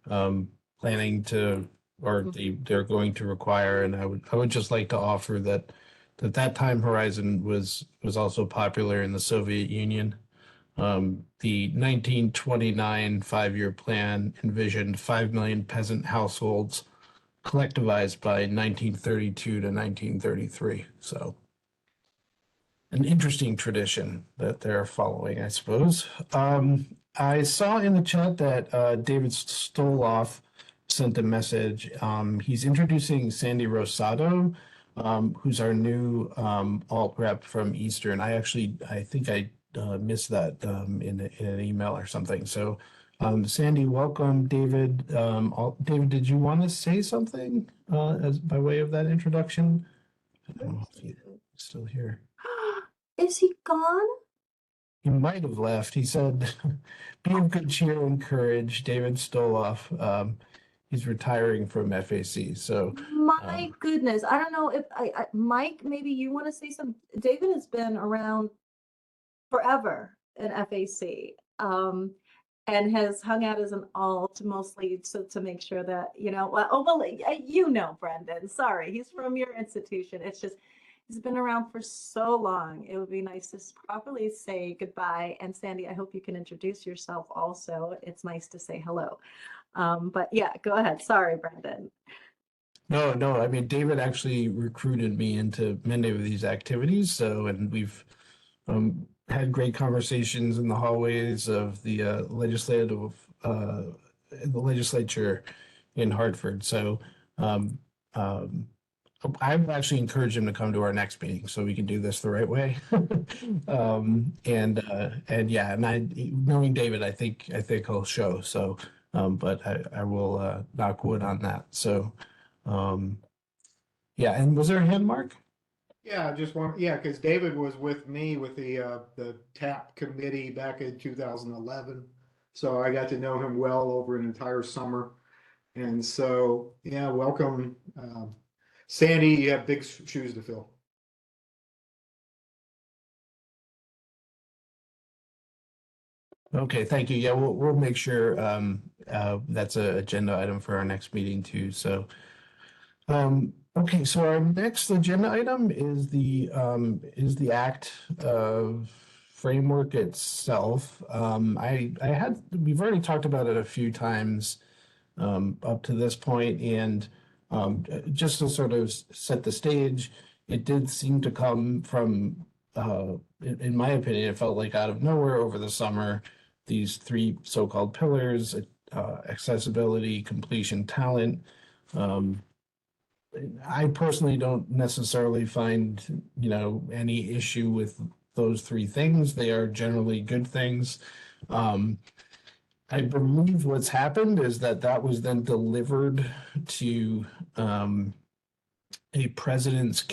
planning to, or they're going to require. And I would just like to offer that time horizon was also popular in the Soviet Union. The 1929 5-year plan envisioned 5 million peasant households collectivized by 1932 to 1933. So an interesting tradition that they're following, I suppose. I saw in the chat that David Stoloff sent a message. He's introducing Sandy Rosado, who's our new alt rep from Eastern. I think I missed that in an email or something. So Sandy, welcome. David, David, did you want to say something as by way of that introduction? I don't know if he's still here. Is he gone? He might have left. He said, be of good cheer and courage, David Stoloff. He's retiring from FAC. So My goodness, I don't know if Mike, maybe you want to say something. David has been around forever in FAC, and has hung out as an alt mostly to make sure that, Brendan, sorry, he's from your institution. It's just, he's been around for so long. It would be nice to properly say goodbye. And Sandy, I hope you can introduce yourself also. It's nice to say hello. But yeah, go ahead. Sorry, Brendan. No. I mean, David actually recruited me into many of these activities. So, and we've had great conversations in the hallways of the legislature in Hartford. So, I would actually encourage him to come to our next meeting so we can do this the right way. Knowing David, I think he'll show. So, but I will knock wood on that. So, yeah. And was there a hand mark? Yeah, I just want, yeah, because David was with me with the TAP committee back in 2011. So I got to know him well over an entire summer. And so, yeah, welcome. Sandy, you have big shoes to fill. Okay, thank you. Yeah, we'll make sure that's a agenda item for our next meeting too. So okay, so our next agenda item is the act framework itself. We've already talked about it a few times up to this point, and just to sort of set the stage, it did seem to come from, in my opinion, it felt like out of nowhere over the summer. These three so-called pillars: accessibility, completion, talent. Um, I personally don't necessarily find, any issue with those three things. They are generally good things. Um, I believe what's happened is that was then delivered to a president's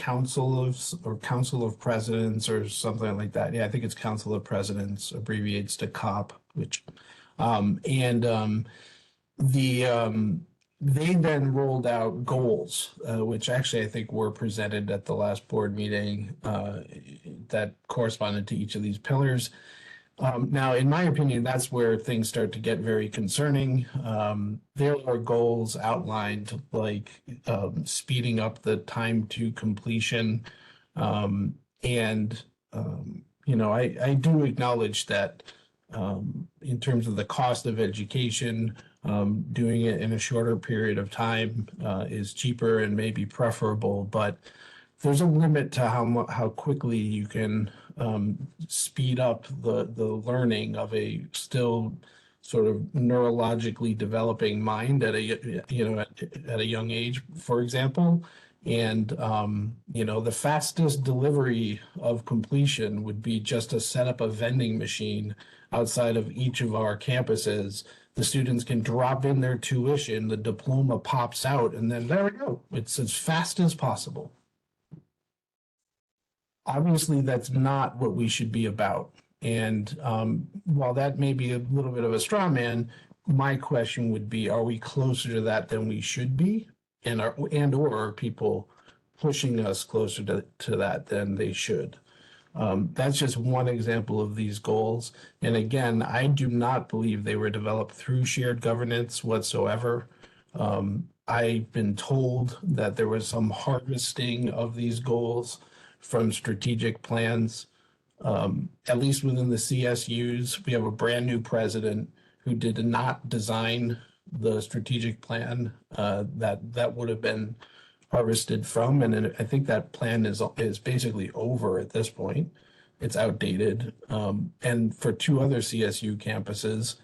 or council of presidents or something like that. Yeah, I think it's council of presidents, abbreviates to COP, which and the they then rolled out goals, which actually I think were presented at the last board meeting that corresponded to each of these pillars. Now, in my opinion, that's where things start to get very concerning. There are goals outlined like speeding up the time to completion. And, I do acknowledge that in terms of the cost of education, doing it in a shorter period of time is cheaper and maybe preferable, but there's a limit to how quickly you can speed up the learning of a still sort of neurologically developing mind at a young age, for example. And the fastest delivery of completion would be just to set up a vending machine outside of each of our campuses. The students can drop in their tuition, the diploma pops out, and then there we go. It's as fast as possible. Obviously, that's not what we should be about. And while that may be a little bit of a straw man, my question would be, are we closer to that than we should be? Or are people pushing us closer to that than they should? That's just one example of these goals. And again, I do not believe they were developed through shared governance whatsoever. I've been told that there was some harvesting of these goals from strategic plans. At least within the CSUs, we have a brand new president who did not design the strategic plan that would have been harvested from, and I think that plan is basically over at this point. It's outdated. And for two other CSU campuses,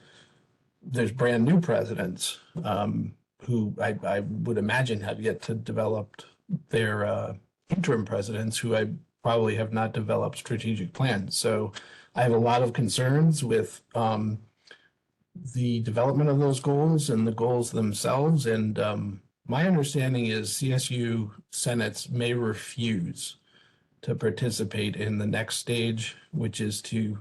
there's brand new presidents who I would imagine have yet to develop their interim presidents who I probably have not developed strategic plans. So I have a lot of concerns with the development of those goals and the goals themselves. And my understanding is CSU senates may refuse to participate in the next stage, which is to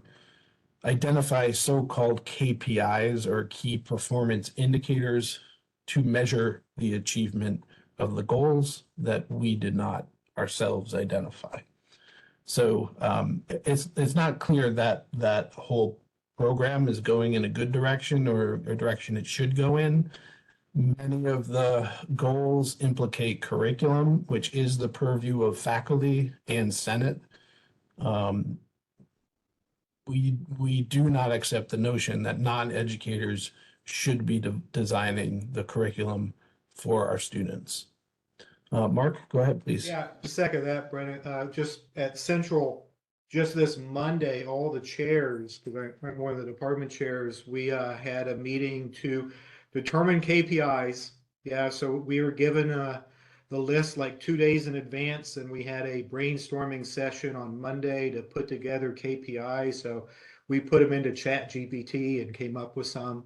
identify so-called KPIs or key performance indicators to measure the achievement of the goals that we did not ourselves identify. So it's not clear that that whole program is going in a good direction or a direction it should go in. Many of the goals implicate curriculum, which is the purview of faculty and Senate. We do not accept the notion that non-educators should be designing the curriculum for our students. Mark, go ahead, please. Yeah, to second that, Brennan. Just at Central, just this Monday, all the chairs, because I'm one of the department chairs, we had a meeting to determine KPIs. Yeah, so we were given the list like 2 days in advance, and we had a brainstorming session on Monday to put together KPIs. So we put them into Chat GPT and came up with some.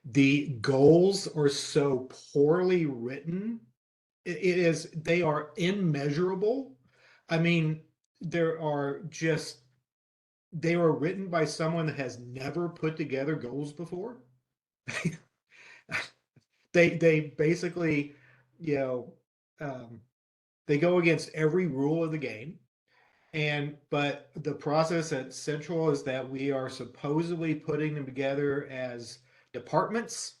The goals are so poorly written. they are immeasurable. I mean, there are just, they were written by someone that has never put together goals before. They basically, you know, they go against every rule of the game. But the process at Central is that we are supposedly putting them together as departments,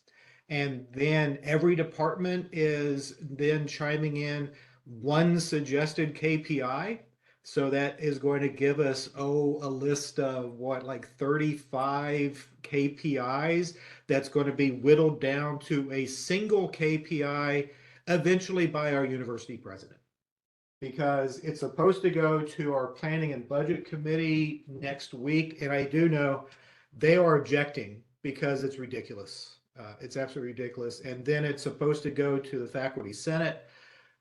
and then every department is then chiming in one suggested KPI. So that is going to give us, a list of what, like 35 KPIs that's going to be whittled down to a single KPI eventually by our university president, because it's supposed to go to our planning and budget committee next week. And I do know they are objecting because it's ridiculous. It's absolutely ridiculous. And then it's supposed to go to the faculty senate,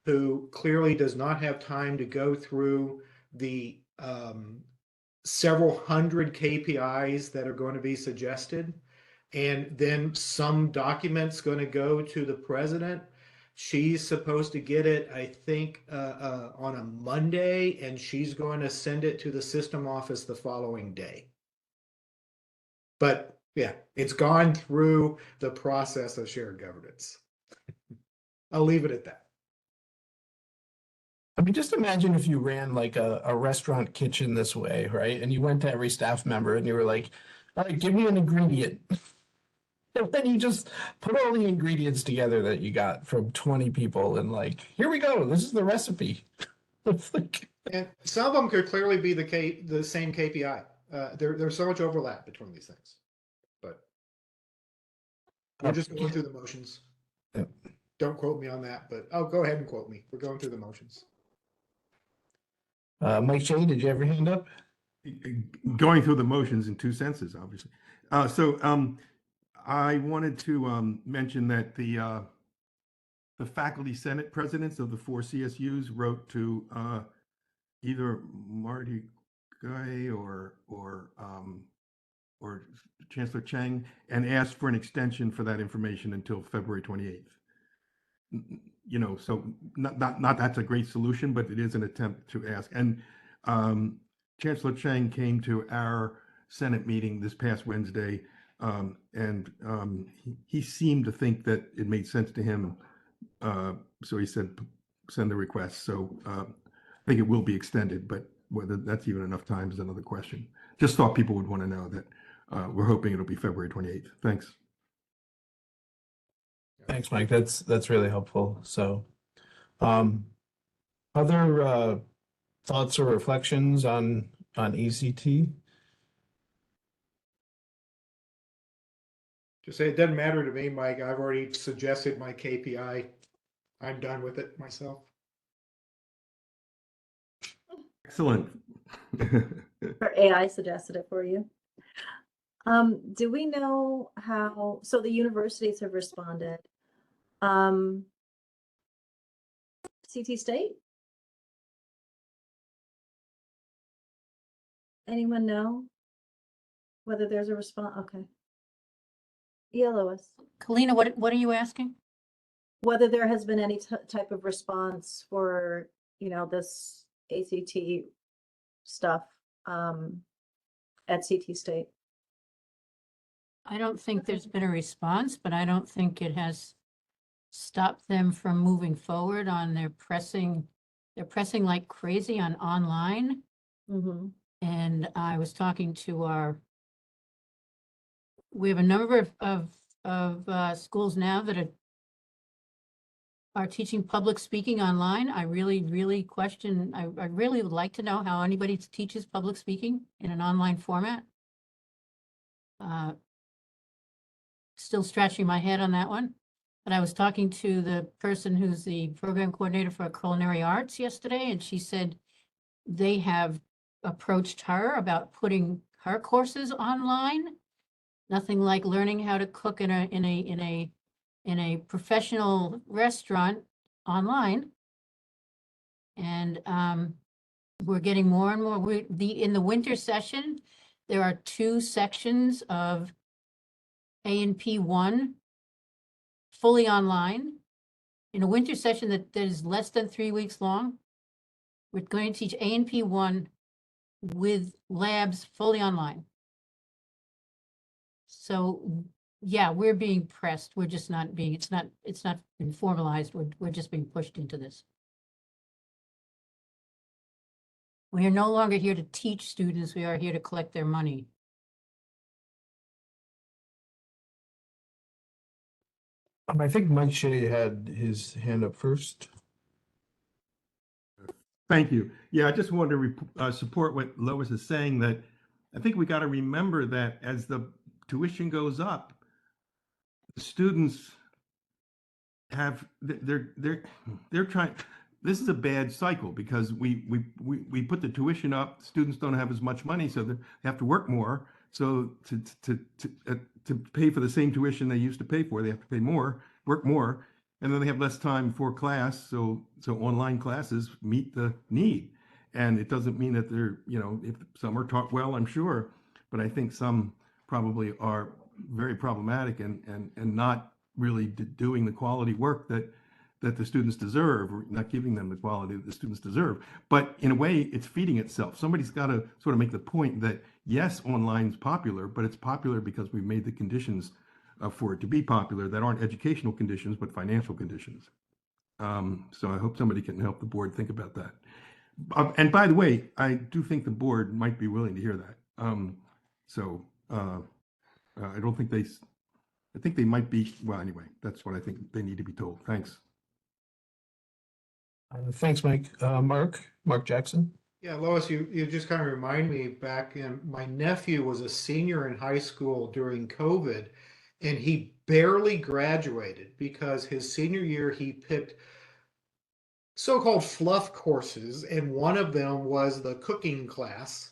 who clearly does not have time to go through the several hundred KPIs that are going to be suggested. And then some documents going to go to the president. She's supposed to get it, I think, on a Monday, and she's going to send it to the system office the following day. But yeah, it's gone through the process of shared governance. I'll leave it at that. I mean, just imagine if you ran like a restaurant kitchen this way, right? And you went to every staff member and you were like, all right, give me an ingredient. And then you just put all the ingredients together that you got from 20 people and like, here we go. This is the recipe. It's like, And some of them could clearly be the same KPI. There's so much overlap between these things. But we're just going through the motions. Yeah. Don't quote me on that, but go ahead and quote me. We're going through the motions. Mike Shea, did you ever hand up? Going through the motions in two senses, obviously. I wanted to mention that the faculty senate presidents of the 4 CSUs wrote to either Marty Guy or Chancellor Chang and asked for an extension for that information until February 28th. You know, so not that's a great solution, but it is an attempt to ask. And Chancellor Chang came to our Senate meeting this past Wednesday, and he seemed to think that it made sense to him. So he said, send the request. So I think it will be extended, but whether that's even enough time is another question. Just thought people would want to know that we're hoping it'll be February 28th. Thanks. Thanks, Mike. That's really helpful. So, other thoughts or reflections on ECT? Just say it doesn't matter to me, Mike. I've already suggested my KPI. I'm done with it myself. Excellent. Or AI suggested it for you. Do we know how, so the universities have responded. CT State? Anyone know whether there's a response? Okay. Yeah, Lois. Kalina, what are you asking? Whether there has been any type of response for, this ACT stuff at CT State. I don't think there's been a response, but I don't think it has stopped them from moving forward on they're pressing like crazy on online. Mm-hmm. And I was talking to we have a number of schools now that are teaching public speaking online. I really question, I really would like to know how anybody teaches public speaking in an online format. Still scratching my head on that one. But I was talking to the person who's the program coordinator for culinary arts yesterday, and she said they have approached her about putting her courses online. Nothing like learning how to cook in a professional restaurant online. And we're getting more and more. In the winter session, there are 2 sections of A&P 1 fully online. in a winter session that is less than 3 weeks long, we're going to teach A&P 1 with labs fully online. So, yeah, we're being pressed. We're just not being, it's not been formalized. We're just being pushed into this. We are no longer here to teach students. We are here to collect their money. I think Mike Shea had his hand up first. Thank you. Yeah, I just wanted to support what Lois is saying, that I think we got to remember that as the tuition goes up, the students have, they're trying, this is a bad cycle because we put the tuition up, students don't have as much money, so they have to work more. So to pay for the same tuition they used to pay for, they have to pay more, work more, and then they have less time for class. So online classes meet the need. And it doesn't mean that they're, you know, if some are taught well, I'm sure, but I think some probably are very problematic and not really doing the quality work that the students deserve, or not giving them the quality that the students deserve. But in a way, it's feeding itself. Somebody's got to sort of make the point that yes, online is popular, but it's popular because we've made the conditions for it to be popular that aren't educational conditions, but financial conditions. So I hope somebody can help the board think about that. And by the way, I do think the board might be willing to hear that. I don't think I think they might be, well, anyway, that's what I think they need to be told. Thanks. Thanks, Mike. Mark Jackson. Yeah, Lois, you just kind of remind me back in, my nephew was a senior in high school during COVID, and he barely graduated because his senior year he picked so-called fluff courses, and one of them was the cooking class.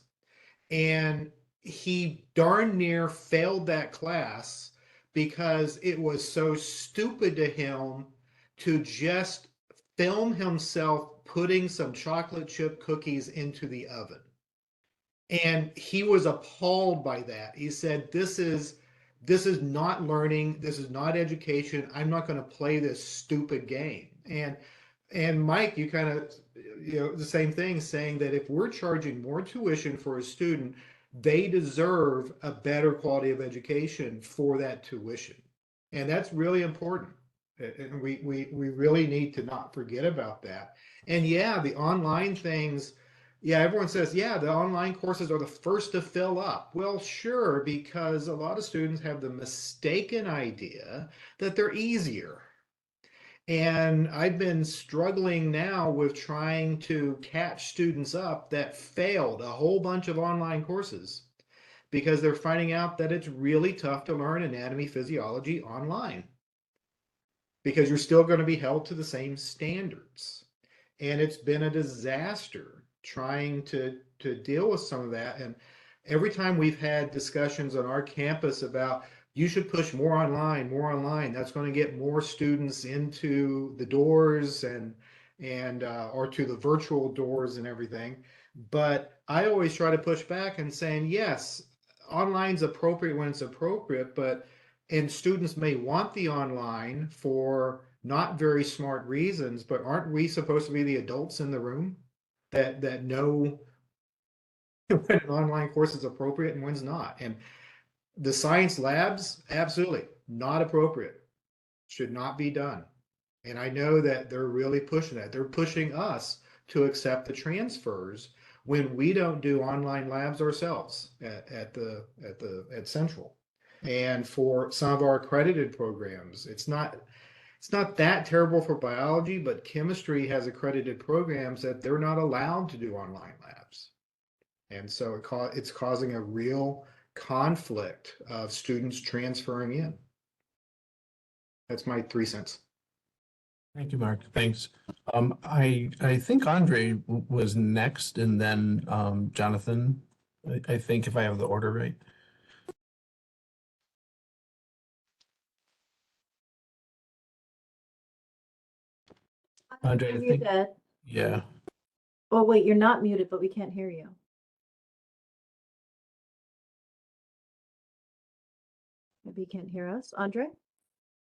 And he darn near failed that class because it was so stupid to him to just film himself putting some chocolate chip cookies into the oven. And he was appalled by that. He said, this is not learning, this is not education. I'm not going to play this stupid game. And Mike, you kind of, you know, the same thing, saying that if we're charging more tuition for a student, they deserve a better quality of education for that tuition. And that's really important. And we really need to not forget about that. And yeah, the online things, yeah, everyone says, yeah, the online courses are the first to fill up. Well, sure, because a lot of students have the mistaken idea that they're easier. And I've been struggling now with trying to catch students up that failed a whole bunch of online courses because they're finding out that it's really tough to learn anatomy, physiology online because you're still going to be held to the same standards. And it's been a disaster trying to deal with some of that. And every time we've had discussions on our campus about you should push more online, that's going to get more students into the doors and or to the virtual doors and everything. But I always try to push back and saying, yes, online's appropriate when it's appropriate, but and students may want the online for not very smart reasons, but aren't we supposed to be the adults in the room that know when an online course is appropriate and when's not? And the science labs, absolutely not appropriate, should not be done. And I know that they're really pushing that. They're pushing us to accept the transfers when we don't do online labs ourselves at Central. And for some of our accredited programs, it's not that terrible for biology, but chemistry has accredited programs that they're not allowed to do online labs. And so it's causing a real conflict of students transferring in. That's my 3 cents. Thank you, Mark. Thanks. I think Andre was next, and then Jonathan. I think if I have the order right. Andre, I think. Muted. Yeah. Oh, wait, you're not muted, but we can't hear you. Maybe you can't hear us, Andre?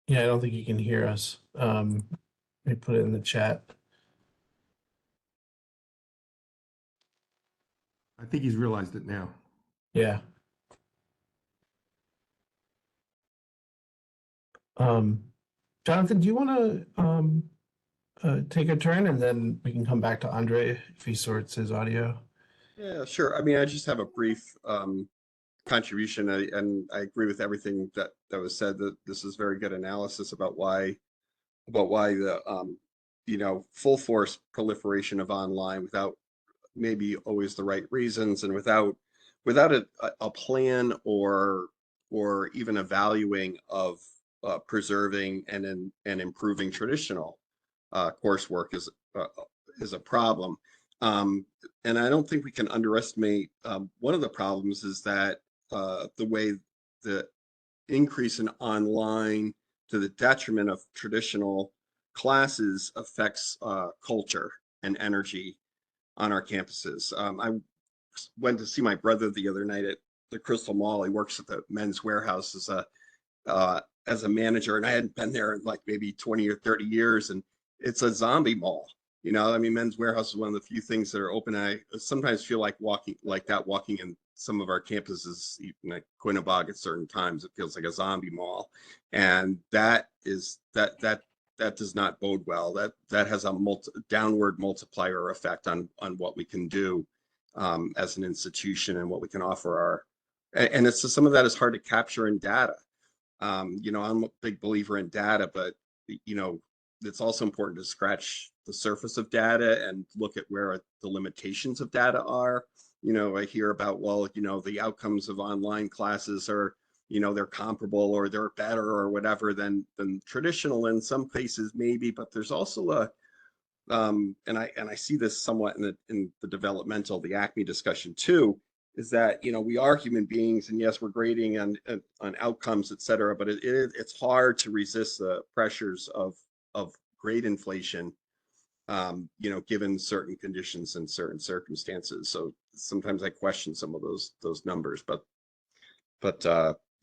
Yeah, I don't think you can hear us. Let me put it in the chat. I think he's realized it now. Yeah. Jonathan, do you want to take a turn, and then we can come back to Andre if he sorts his audio? Yeah, sure. I mean, I just have a brief contribution, and I agree with everything that was said. That this is very good analysis about why the full force proliferation of online without maybe always the right reasons and without a plan or even a valuing of preserving and improving traditional coursework is a problem. And I don't think we can underestimate one of the problems is that the way the increase in online to the detriment of traditional classes affects culture and energy on our campuses. I went to see my brother the other night at the Crystal Mall. He works at the Men's Warehouse as a manager, and I hadn't been there in like maybe 20 or 30 years, and it's a zombie mall. I mean, Men's Warehouse is one of the few things that are open. I sometimes feel like walking in some of our campuses, even like Quinnebog at certain times. It feels like a zombie mall, and that does not bode well. That has a downward multiplier effect on what we can do as an institution and what we can offer and it's some of that is hard to capture in data. I'm a big believer in data, but it's also important to scratch the surface of data and look at where the limitations of data are. I hear about, the outcomes of online classes are, they're comparable or they're better or whatever than traditional in some cases maybe, but there's also and I see this somewhat in the developmental, the ACME discussion too, is that we are human beings, and yes, we're grading on outcomes, et cetera, but it's hard to resist the pressures of grade inflation, given certain conditions and certain circumstances. So sometimes I question some of those numbers, but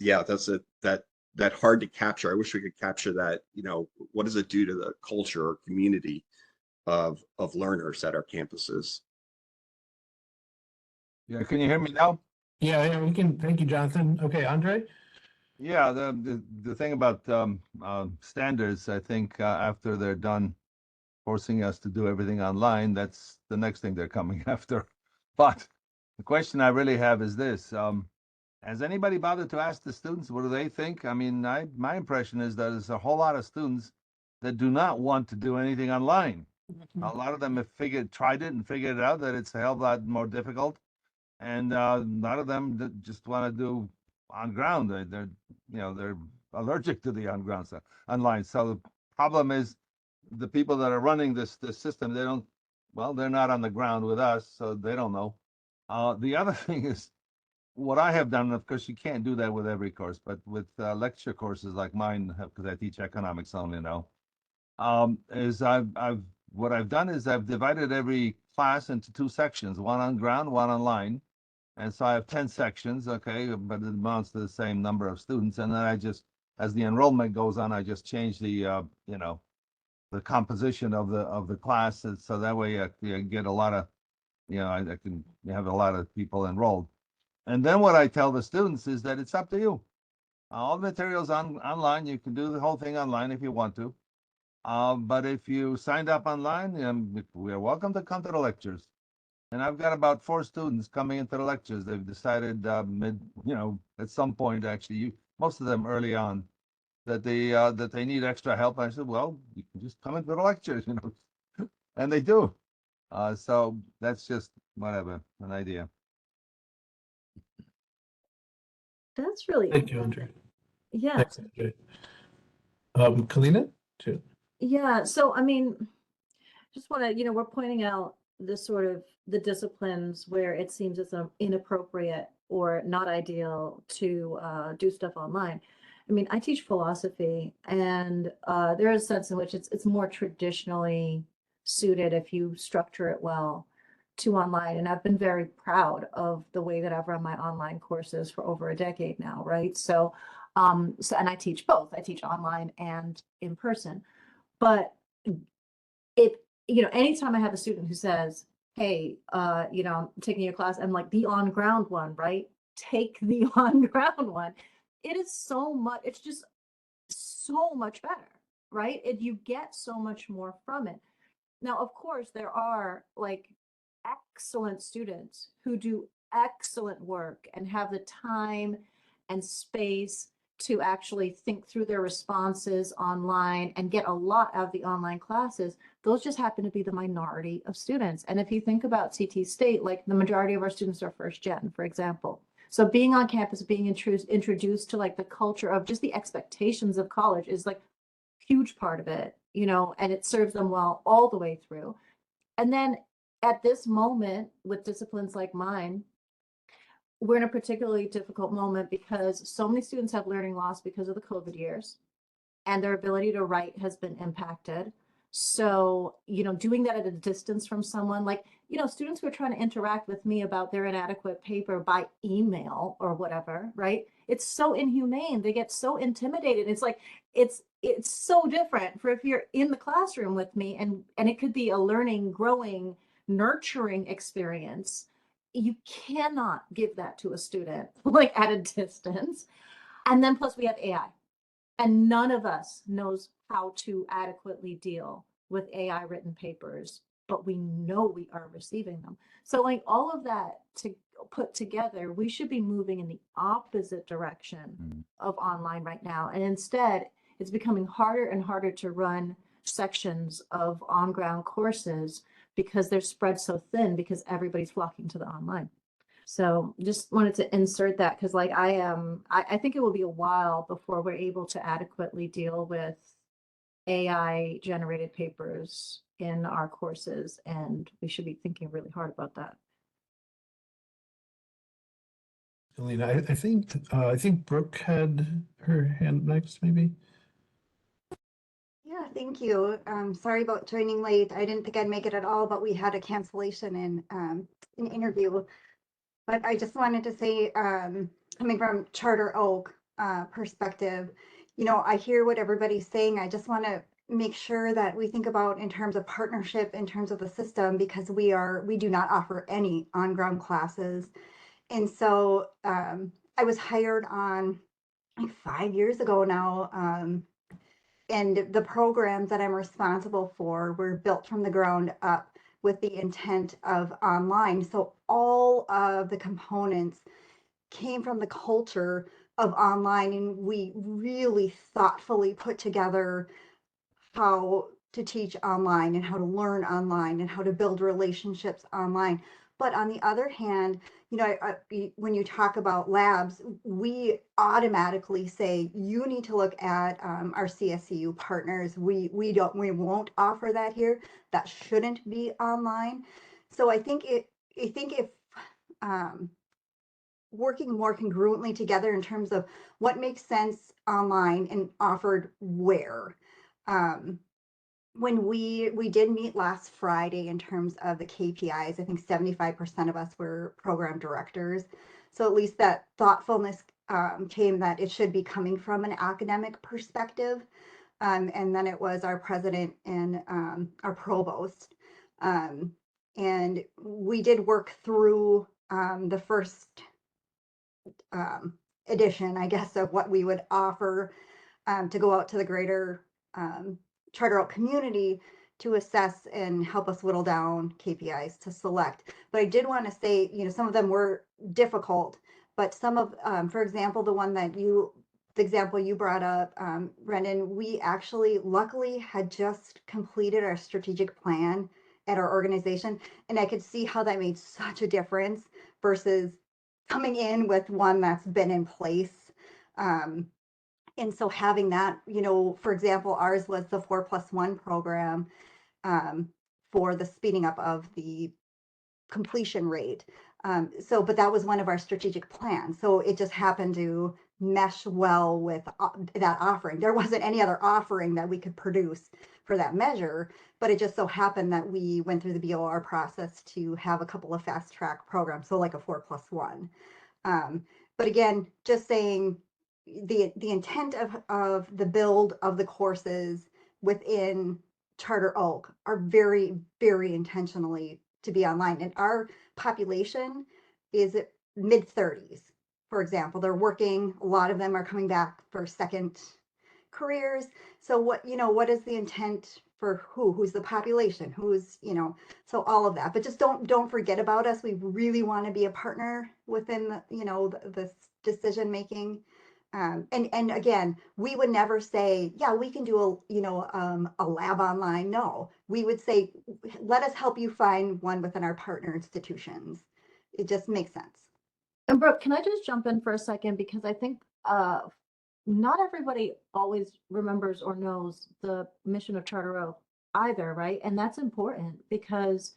yeah, that's that hard to capture. I wish we could capture that. What does it do to the culture or community of learners at our campuses? Yeah, can you hear me now? Yeah, we can. Thank you, Jonathan. Okay, Andre? Yeah, the thing about standards, I think after they're done forcing us to do everything online, that's the next thing they're coming after. But the question I really have is this. Has anybody bothered to ask the students what do they think? I mean, my impression is that there's a whole lot of students that do not want to do anything online. A lot of them have tried it and figured it out that it's a hell of a lot more difficult. And a lot of them just want to do on ground. They're allergic to the on ground stuff online. So the problem is the people that are running this system, they're not on the ground with us, so they don't know. The other thing is what I have done, of course, you can't do that with every course, but with lecture courses like mine, because I teach economics only now, what I've done is I've divided every class into two sections, one on ground, one online. And so I have 10 sections, okay, but it amounts to the same number of students. And then I just, as the enrollment goes on, I just change the composition of the class. And so that way you get a lot of, I can have a lot of people enrolled. And then what I tell the students is that it's up to you. All the materials online, you can do the whole thing online if you want to. But if you signed up online, we are welcome to come to the lectures. And I've got about 4 students coming into the lectures. They've decided at some point, actually, most of them early on, that they need extra help. I said, well, you can just come into the lectures, and they do. So that's just whatever, an idea. That's really, Thank you, Andre. yeah. Thanks, Andre. Kalina? Too. Yeah, so I mean, just want to, we're pointing out the disciplines where it seems it's inappropriate or not ideal to do stuff online. I mean, I teach philosophy, and there is a sense in which it's more traditionally suited if you structure it well to online. And I've been very proud of the way that I've run my online courses for over a decade now, right? So and I teach both. I teach online and in person. But if, anytime I have a student who says, hey, I'm taking your class, I'm like, the on ground one, right? Take the on ground one. It is so much, it's just so much better, right? And you get so much more from it. Now, of course, there are like excellent students who do excellent work and have the time and space to actually think through their responses online and get a lot out of the online classes. Those just happen to be the minority of students. And if you think about CT State, like the majority of our students are first gen, for example. So being on campus, being introduced to like the culture of just the expectations of college is like huge part of it, and it serves them well all the way through. And then at this moment with disciplines like mine, we're in a particularly difficult moment because so many students have learning loss because of the COVID years, and their ability to write has been impacted. So, doing that at a distance from someone, like, students who are trying to interact with me about their inadequate paper by email or whatever, right? It's so inhumane. They get so intimidated. It's like, it's so different for if you're in the classroom with me, and it could be a learning, growing, nurturing experience. You cannot give that to a student like at a distance. And then plus we have AI. And none of us knows how to adequately deal with AI written papers, but we know we are receiving them. So like all of that to put together, we should be moving in the opposite direction of online right now. And instead, it's becoming harder and harder to run sections of on-ground courses because they're spread so thin because everybody's flocking to the online. So just wanted to insert that because like I think it will be a while before we're able to adequately deal with AI generated papers in our courses, and we should be thinking really hard about that. Elena, I think Brooke had her hand next, maybe. Yeah, thank you. Sorry about joining late. I didn't think I'd make it at all, but we had a cancellation in an interview. But I just wanted to say, coming from Charter Oak perspective, I hear what everybody's saying. I just want to make sure that we think about in terms of partnership, in terms of the system, because we do not offer any on-ground classes. And so I was hired on like 5 years ago now. And the programs that I'm responsible for were built from the ground up with the intent of online. So all of the components came from the culture of online, and we really thoughtfully put together how to teach online and how to learn online and how to build relationships online. But on the other hand, when you talk about labs, we automatically say you need to look at our CSCU partners. We won't offer that here. That shouldn't be online. So I think if working more congruently together in terms of what makes sense online and offered where. When we did meet last Friday in terms of the KPIs, I think 75% of us were program directors. So at least that thoughtfulness came that it should be coming from an academic perspective. And then it was our president and our provost. And we did work through the first edition, I guess, of what we would offer to go out to the greater Charter Oak community to assess and help us whittle down KPIs to select. But I did want to say, some of them were difficult, but some of, for example, the example you brought up, Brendan, we actually luckily had just completed our strategic plan at our organization, and I could see how that made such a difference versus coming in with one that's been in place. And so having that, for example, ours was the 4+1 program for the speeding up of the completion rate. But that was one of our strategic plans. So it just happened to mesh well with that offering. There wasn't any other offering that we could produce for that measure, but it just so happened that we went through the BOR process to have a couple of fast track programs. So like a 4+1. But again, just saying, the intent of the build of the courses within Charter Oak are very, very intentionally to be online. And our population is mid-30s, for example. They're working, a lot of them are coming back for second careers. So what, what is the intent for who's the population, so all of that. But just don't forget about us. We really want to be a partner within the decision making. And again, we would never say, yeah, we can do a lab online. No, we would say, let us help you find one within our partner institutions. It just makes sense. And Brooke, can I just jump in for a second? Because I think not everybody always remembers or knows the mission of Charter Oak either, right? And that's important because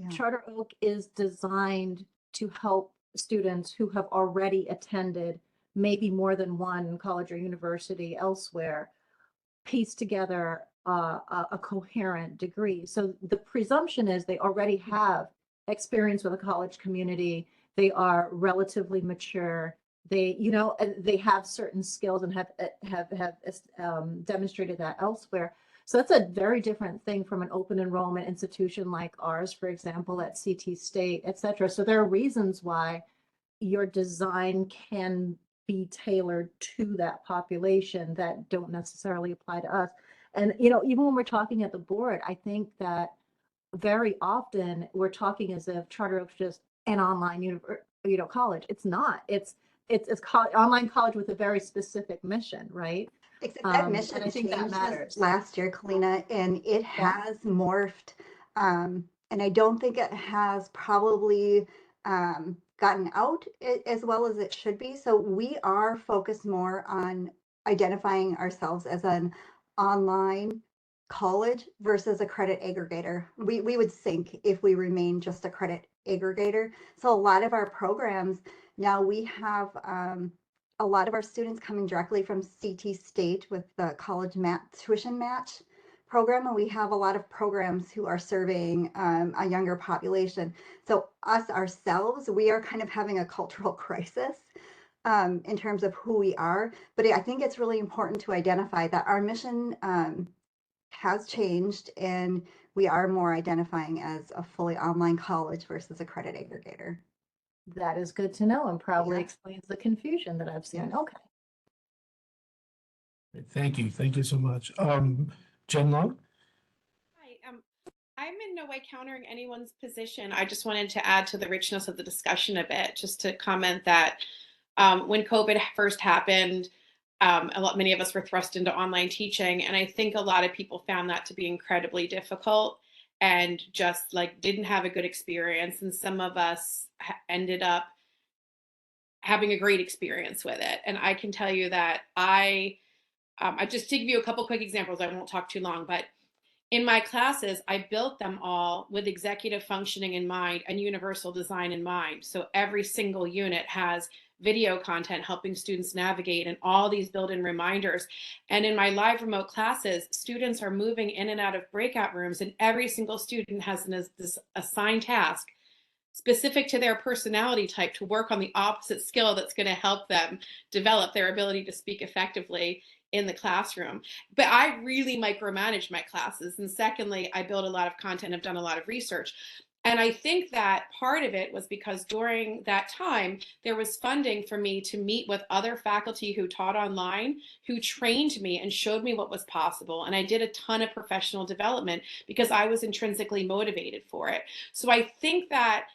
Charter Oak is designed to help students who have already attended maybe more than one college or university elsewhere piece together a coherent degree. So the presumption is they already have experience with a college community. They are relatively mature. They, they have certain skills and have demonstrated that elsewhere. So that's a very different thing from an open enrollment institution like ours, for example, at CT State, et cetera. So there are reasons why your design can be tailored to that population that don't necessarily apply to us. And, even when we're talking at the board, I think that very often we're talking as if Charter Oak's just an online college. It's not. It's online college with a very specific mission, right? Except that mission and I think that changed matters. last year, Kalina, and it has morphed. And I don't think it has probably gotten out as well as it should be. So we are focused more on identifying ourselves as an online college versus a credit aggregator. We would sink if we remain just a credit aggregator. So a lot of our programs now, we have a lot of our students coming directly from CT State with the college tuition match program, and we have a lot of programs who are serving a younger population. So us ourselves, we are kind of having a cultural crisis in terms of who we are. But I think it's really important to identify that our mission has changed, and we are more identifying as a fully online college versus a credit aggregator. That is good to know and probably explains the confusion that I've seen. Yeah. Okay. Thank you. Thank you so much. Jen Long? Hi, I'm in no way countering anyone's position. I just wanted to add to the richness of the discussion a bit, just to comment that when COVID first happened, many of us were thrust into online teaching. And I think a lot of people found that to be incredibly difficult and just didn't have a good experience. And some of us ended up having a great experience with it. And I can tell you that I just to give you a couple quick examples, I won't talk too long, but in my classes, I built them all with executive functioning in mind and universal design in mind. So every single unit has video content helping students navigate and all these built-in reminders. And in my live remote classes, students are moving in and out of breakout rooms, and every single student has this assigned task specific to their personality type to work on the opposite skill that's going to help them develop their ability to speak effectively in the classroom. But I really micromanage my classes. And secondly, I build a lot of content, I've done a lot of research. And I think that part of it was because during that time, there was funding for me to meet with other faculty who taught online, who trained me and showed me what was possible. And I did a ton of professional development because I was intrinsically motivated for it. So I think that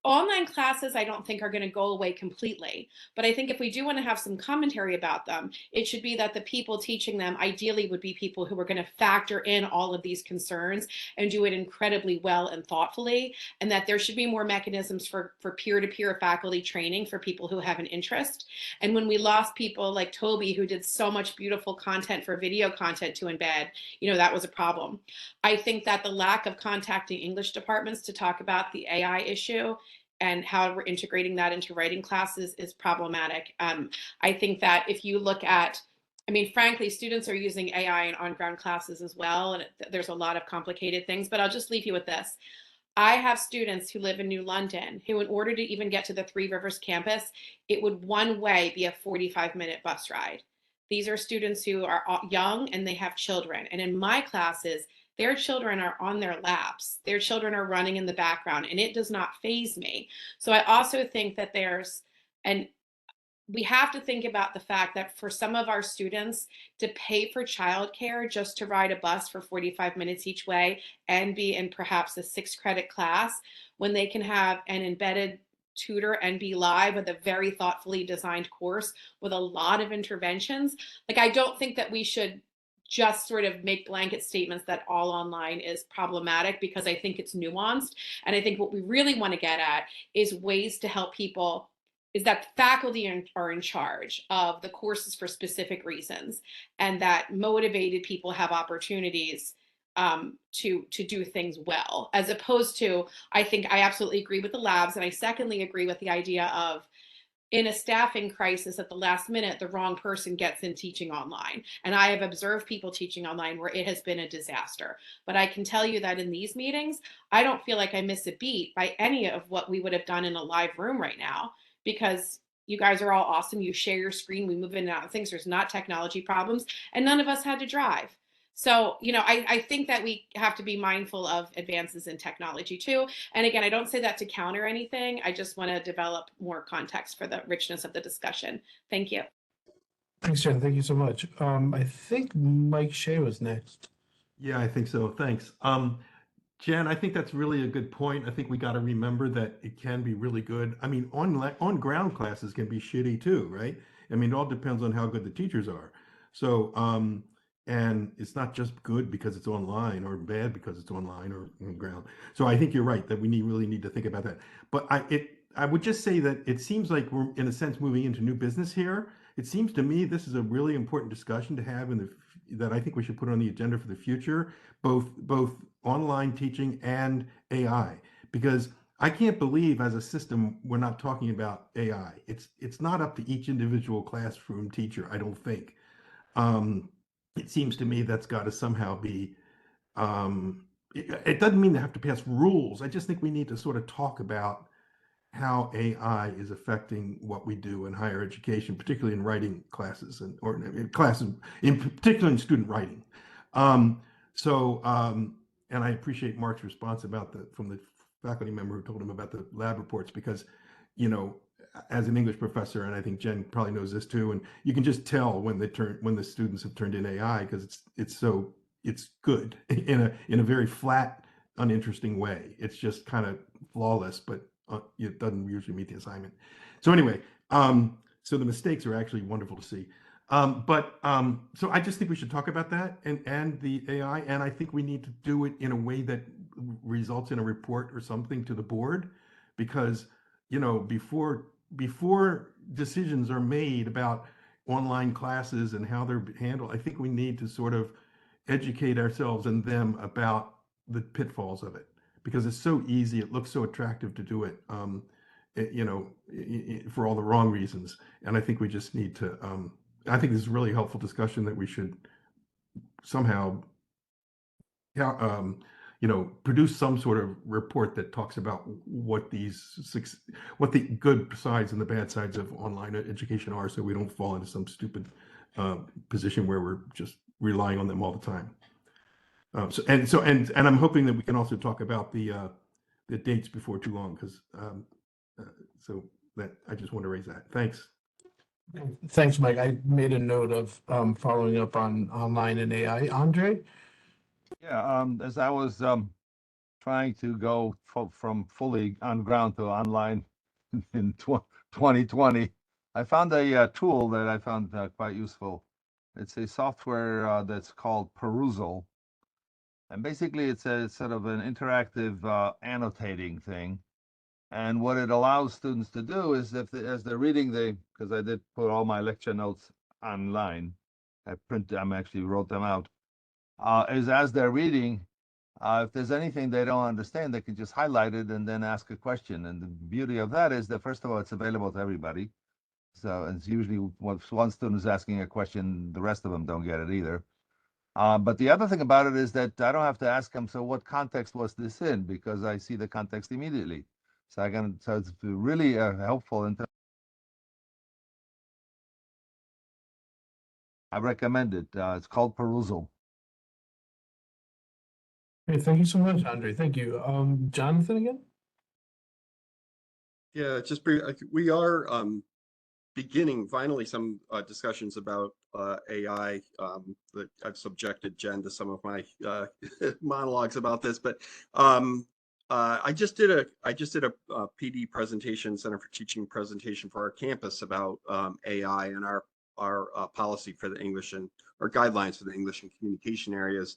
online classes, I don't think are going to go away completely, but I think if we do want to have some commentary about them, it should be that the people teaching them ideally would be people who are going to factor in all of these concerns and do it incredibly well and thoughtfully, and that there should be more mechanisms for peer-to-peer faculty training for people who have an interest. And when we lost people like Toby, who did so much beautiful content for video content to embed, that was a problem. I think that the lack of contacting English departments to talk about the AI issue and how we're integrating that into writing classes is problematic. I think that if you look at, frankly, students are using AI in on-ground classes as well, and there's a lot of complicated things, but I'll just leave you with this. I have students who live in New London who, in order to even get to the Three Rivers campus, it would one way be a 45-minute bus ride. These are students who are young and they have children. And in my classes, Their children are on their laps. Their children are running in the background, and it does not faze me. So I also think that and we have to think about the fact that for some of our students to pay for childcare just to ride a bus for 45 minutes each way and be in perhaps a 6 credit class when they can have an embedded tutor and be live with a very thoughtfully designed course with a lot of interventions. Like, I don't think that we should just sort of make blanket statements that all online is problematic, because I think it's nuanced. And I think what we really want to get at is ways to help people, is that faculty are in charge of the courses for specific reasons, and that motivated people have opportunities to do things well, as opposed to, I think I absolutely agree with the labs. And I secondly agree with the idea of, in a staffing crisis at the last minute, the wrong person gets in teaching online. And I have observed people teaching online where it has been a disaster. But I can tell you that in these meetings, I don't feel like I miss a beat by any of what we would have done in a live room right now, because you guys are all awesome. You share your screen, we move in and out of things. There's not technology problems, and none of us had to drive. So, I think that we have to be mindful of advances in technology too. And again, I don't say that to counter anything. I just want to develop more context for the richness of the discussion. Thank you. Thanks, Jen. Thank you so much. I think Mike Shea was next. Yeah, I think so. Thanks. Jen, I think that's really a good point. I think we got to remember that it can be really good. I mean, on ground classes can be shitty too, right? I mean, it all depends on how good the teachers are. So, and it's not just good because it's online, or bad because it's online or on ground. So I think you're right that we really need to think about that. But I would just say that it seems like we're, in a sense, moving into new business here. It seems to me this is a really important discussion to have that I think we should put on the agenda for the future, both online teaching and AI, because I can't believe as a system we're not talking about AI. It's not up to each individual classroom teacher, I don't think. It seems to me that's got to somehow be. It doesn't mean they have to pass rules. I just think we need to sort of talk about how AI is affecting what we do in higher education, particularly in writing classes or classes, in particular in student writing. And I appreciate Mark's response from the faculty member who told him about the lab reports, because, as an English professor, and I think Jen probably knows this too, and you can just tell when the students have turned in AI, because it's good in a very flat, uninteresting way. It's just kind of flawless, but it doesn't usually meet the assignment. So anyway, so the mistakes are actually wonderful to see. So I just think we should talk about that and the AI, and I think we need to do it in a way that results in a report or something to the board, because before decisions are made about online classes and how they're handled, I think we need to sort of educate ourselves and them about the pitfalls of it, because it's so easy, it looks so attractive to do it, for all the wrong reasons. And I think we just need to, I think this is a really helpful discussion that we should somehow, produce some sort of report that talks about what the good sides and the bad sides of online education are, so we don't fall into some stupid position where we're just relying on them all the time. And I'm hoping that we can also talk about the dates before too long, because so that I just want to raise that. Thanks. Thanks, Mike. I made a note of following up on online and AI. Andre? Yeah, as I was trying to go from fully on ground to online in 2020, I found a tool that I found quite useful. It's a software that's called Perusal. And basically, it's a sort of an interactive annotating thing. And what it allows students to do is, as they're reading, because I did put all my lecture notes online, I actually wrote them out, is as they're reading, if there's anything they don't understand, they can just highlight it and then ask a question. And the beauty of that is that, first of all, it's available to everybody. So it's usually once one student is asking a question, the rest of them don't get it either. But the other thing about it is that I don't have to ask them, so what context was this in? Because I see the context immediately. So it's really helpful. I recommend it. It's called Perusal. Great, thank you so much, Andre. Thank you. Jonathan again? Yeah, just brief, we are beginning finally some discussions about AI. That I've subjected Jen to some of my monologues about this, but I just did a PD presentation, Center for Teaching presentation for our campus about AI and our policy for the English and our guidelines for the English and communication areas.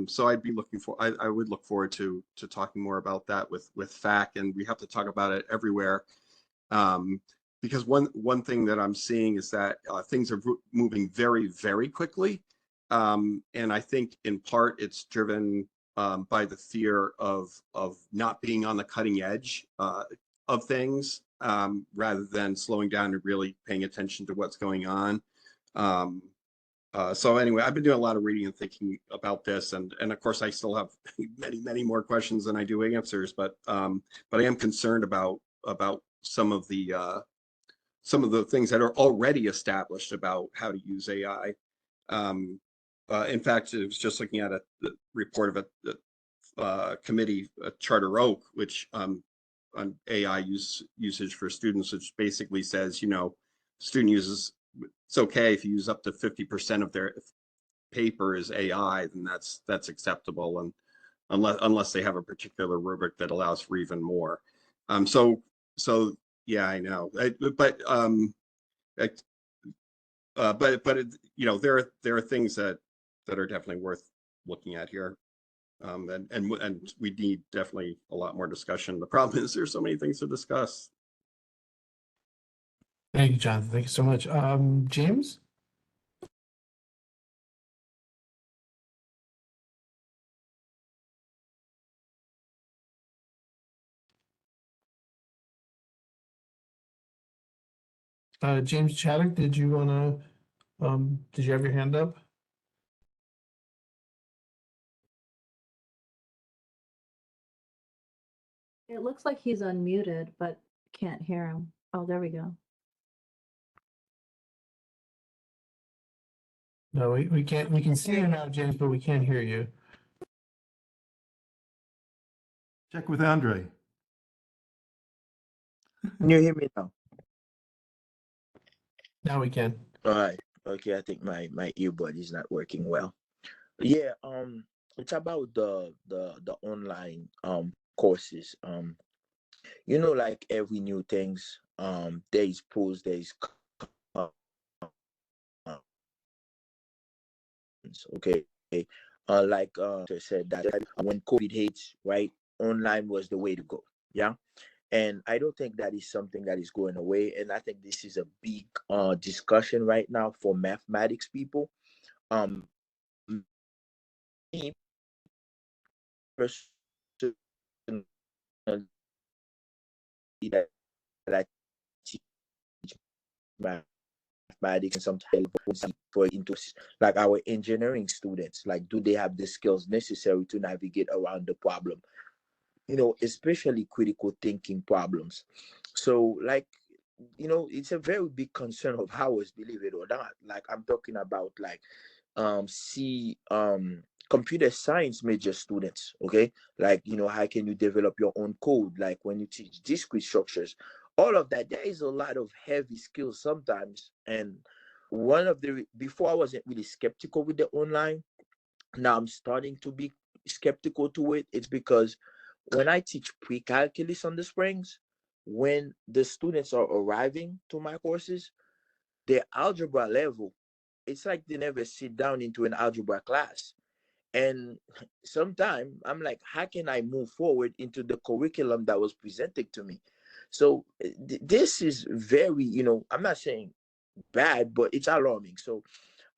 So I'd be looking for, I would look forward to talking more about that with FAC, and we have to talk about it everywhere. Because one thing that I'm seeing is that things are moving very, very quickly. And I think in part it's driven by the fear of not being on the cutting edge of things, rather than slowing down and really paying attention to what's going on. So anyway, I've been doing a lot of reading and thinking about this, and of course I still have many more questions than I do answers, but I am concerned about some of the things that are already established about how to use AI. In fact, I was just looking at a report of a committee, Charter Oak, which on AI usage for students, which basically says, student uses, it's okay if you use up to 50% of their paper is AI, then that's acceptable, and unless they have a particular rubric that allows for even more. So yeah, I know, but there are things that are definitely worth looking at here, and we need definitely a lot more discussion. The problem is there's so many things to discuss. Thank you, Jonathan. Thank you so much. James? James Chaddock, did you have your hand up? It looks like he's unmuted, but can't hear him. Oh, there we go. No, we can't. We can see you now, James, but we can't hear you. Check with Andre. Can you hear me now? Now we can. All right. Okay, I think my earbud is not working well. Yeah, it's about the online courses. Like every new things, there is pros, there is cons, okay. Like they said that when COVID hits, right, online was the way to go. Yeah. And I don't think that is something that is going away. And I think this is a big discussion right now for mathematics people. Me personally, that I teach mathematics and sometimes for into like our engineering students, like do they have the skills necessary to navigate around the problem? Especially critical thinking problems. So, like, it's a very big concern of ours, believe it or not. Like, I'm talking about like computer science major students, okay? Like, how can you develop your own code? Like when you teach discrete structures, all of that, there is a lot of heavy skills sometimes. And before I wasn't really skeptical with the online, now I'm starting to be skeptical to it. It's because when I teach pre-calculus on the springs, when the students are arriving to my courses, their algebra level, it's like they never sit down into an algebra class. And sometimes I'm like, how can I move forward into the curriculum that was presented to me? So this is very, I'm not saying bad, but it's alarming. So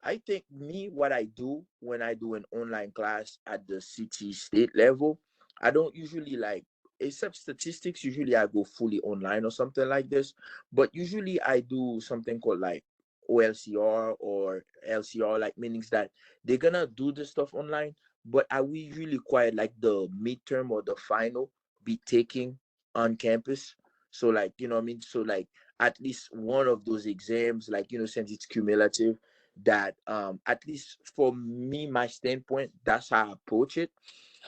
I think what I do when I do an online class at the city state level, I don't usually like, except statistics, usually I go fully online or something like this. But usually I do something called like OLCR or LCR, like meanings that they're gonna do the stuff online, but I will usually require like the midterm or the final be taking on campus. So like, what I mean? So like at least one of those exams, like, since it's cumulative, that at least for me, my standpoint, that's how I approach it.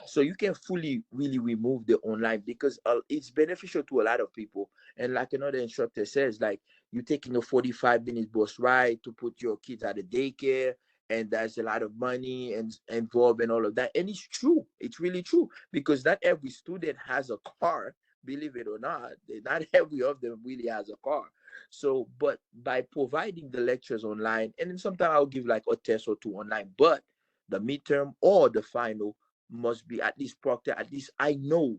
So you can fully really remove the online because it's beneficial to a lot of people. And like another instructor says, like you're taking a 45-minute bus ride to put your kids at a daycare, and there's a lot of money and involved and all of that. And it's true. It's really true because not every student has a car. Believe it or not, not every of them really has a car. So, but by providing the lectures online, and then sometimes I'll give like a test or two online, but the midterm or the final must be at least proctored. At least I know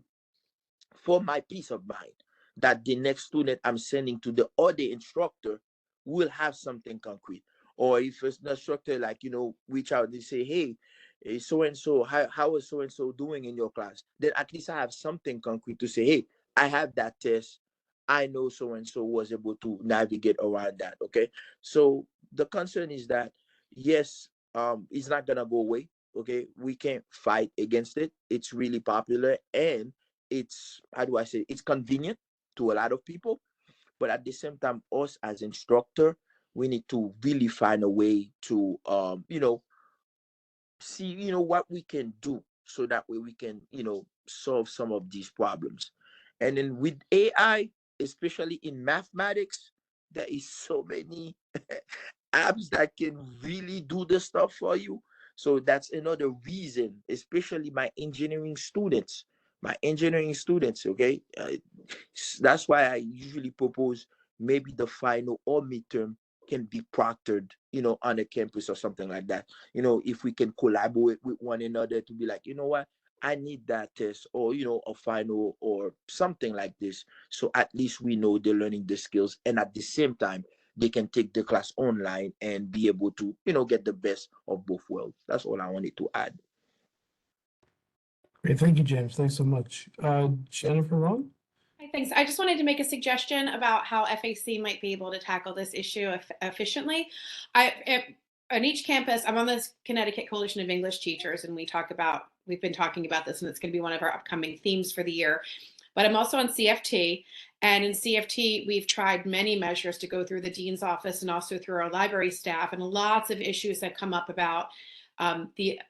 for my peace of mind that the next student I'm sending to the other instructor will have something concrete. Or if it's an instructor, like, reach out and say, hey, so and so, how is so and so doing in your class? Then at least I have something concrete to say, hey, I have that test. I know so and so was able to navigate around that. Okay. So the concern is that, yes, it's not going to go away. Okay. We can't fight against it. It's really popular, and it's, how do I say, it's convenient to a lot of people, but at the same time, us as instructor, we need to really find a way to see what we can do so that way we can solve some of these problems. And then with AI, especially in mathematics, there is so many apps that can really do the stuff for you. So that's another reason, especially my engineering students, okay. That's why I usually propose maybe the final or midterm can be proctored, on a campus or something like that. If we can collaborate with one another to be like, you know what, I need that test, or a final or something like this. So at least we know they're learning the skills, and at the same time, they can take the class online and be able to, get the best of both worlds. That's all I wanted to add. Great, thank you, James. Thanks so much. Jennifer Long? Hi, thanks. I just wanted to make a suggestion about how FAC might be able to tackle this issue efficiently. On each campus, I'm on this Connecticut Coalition of English Teachers, and we've been talking about this, and it's going to be one of our upcoming themes for the year. But I'm also on CFT, and in CFT, we've tried many measures to go through the dean's office and also through our library staff, and lots of issues that come up about the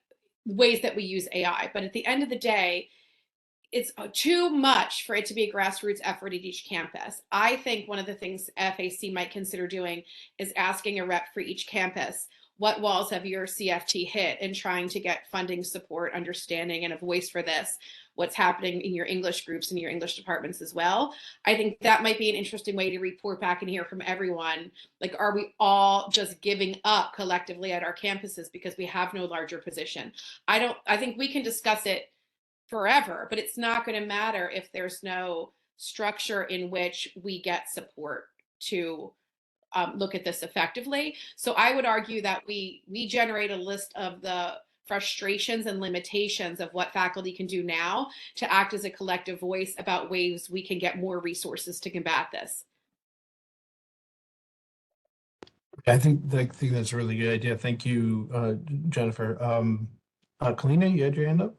ways that we use AI. But at the end of the day, it's too much for it to be a grassroots effort at each campus. I think one of the things FAC might consider doing is asking a rep for each campus, what walls have your CFT hit, and trying to get funding support, understanding, and a voice for this, what's happening in your English groups and your English departments as well. I think that might be an interesting way to report back and hear from everyone. Like, are we all just giving up collectively at our campuses because we have no larger position? I think we can discuss it forever, but it's not going to matter if there's no structure in which we get support to look at this effectively. So I would argue that we generate a list of the frustrations and limitations of what faculty can do now to act as a collective voice about ways we can get more resources to combat this. I think that's a really good idea. Thank you, Jennifer. Kalina, you had your hand up?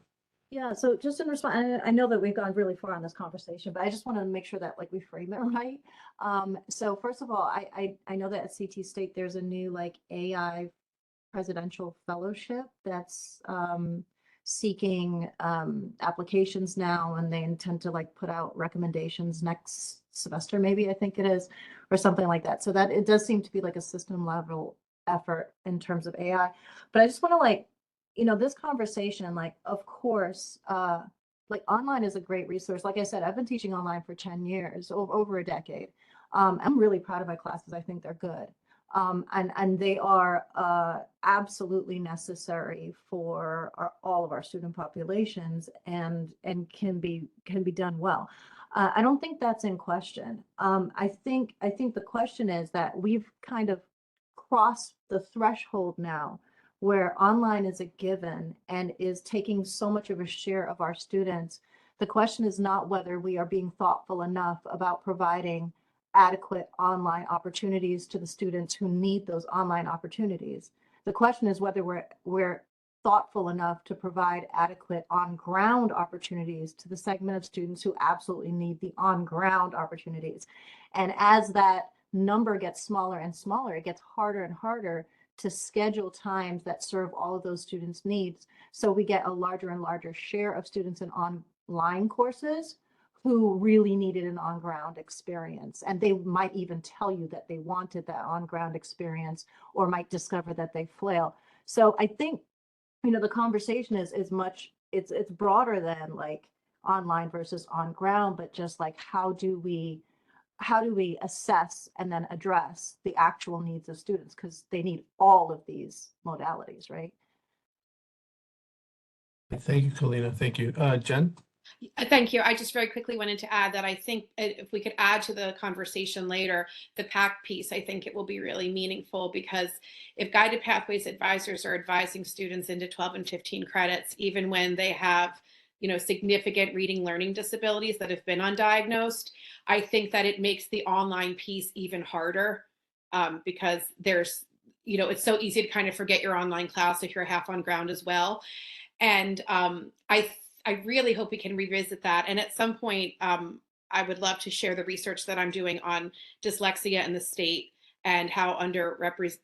Yeah, so just in response, I know that we've gone really far on this conversation, but I just want to make sure that we frame it right. So first of all, I know that at CT State, there's a new AI presidential fellowship that's seeking applications now, and they intend to put out recommendations next semester, maybe, I think it is, or something like that. So that it does seem to be a system level effort in terms of AI. But I just want to this conversation, of course, online is a great resource. Like I said, I've been teaching online for 10 years, over a decade. I'm really proud of my classes. I think they're good. And they are absolutely necessary for all of our student populations, and can be done well. I don't think that's in question. I think the question is that we've kind of crossed the threshold now where online is a given and is taking so much of a share of our students. The question is not whether we are being thoughtful enough about providing adequate online opportunities to the students who need those online opportunities. The question is whether we're thoughtful enough to provide adequate on-ground opportunities to the segment of students who absolutely need the on-ground opportunities. And as that number gets smaller and smaller, it gets harder and harder to schedule times that serve all of those students' needs. So we get a larger and larger share of students in online courses who really needed an on-ground experience. And they might even tell you that they wanted that on-ground experience, or might discover that they flail. So I think, the conversation is much, it's broader than like online versus on ground, but just like how do we assess and then address the actual needs of students, because they need all of these modalities, right? Thank you, Kalina. Thank you. Jen? Thank you. I just very quickly wanted to add that I think if we could add to the conversation later, the PAC piece, I think it will be really meaningful, because if guided pathways advisors are advising students into 12 and 15 credits, even when they have, significant reading learning disabilities that have been undiagnosed, I think that it makes the online piece even harder, because there's, it's so easy to kind of forget your online class if you're half on ground as well. And I really hope we can revisit that. And at some point, I would love to share the research that I'm doing on dyslexia in the state, and how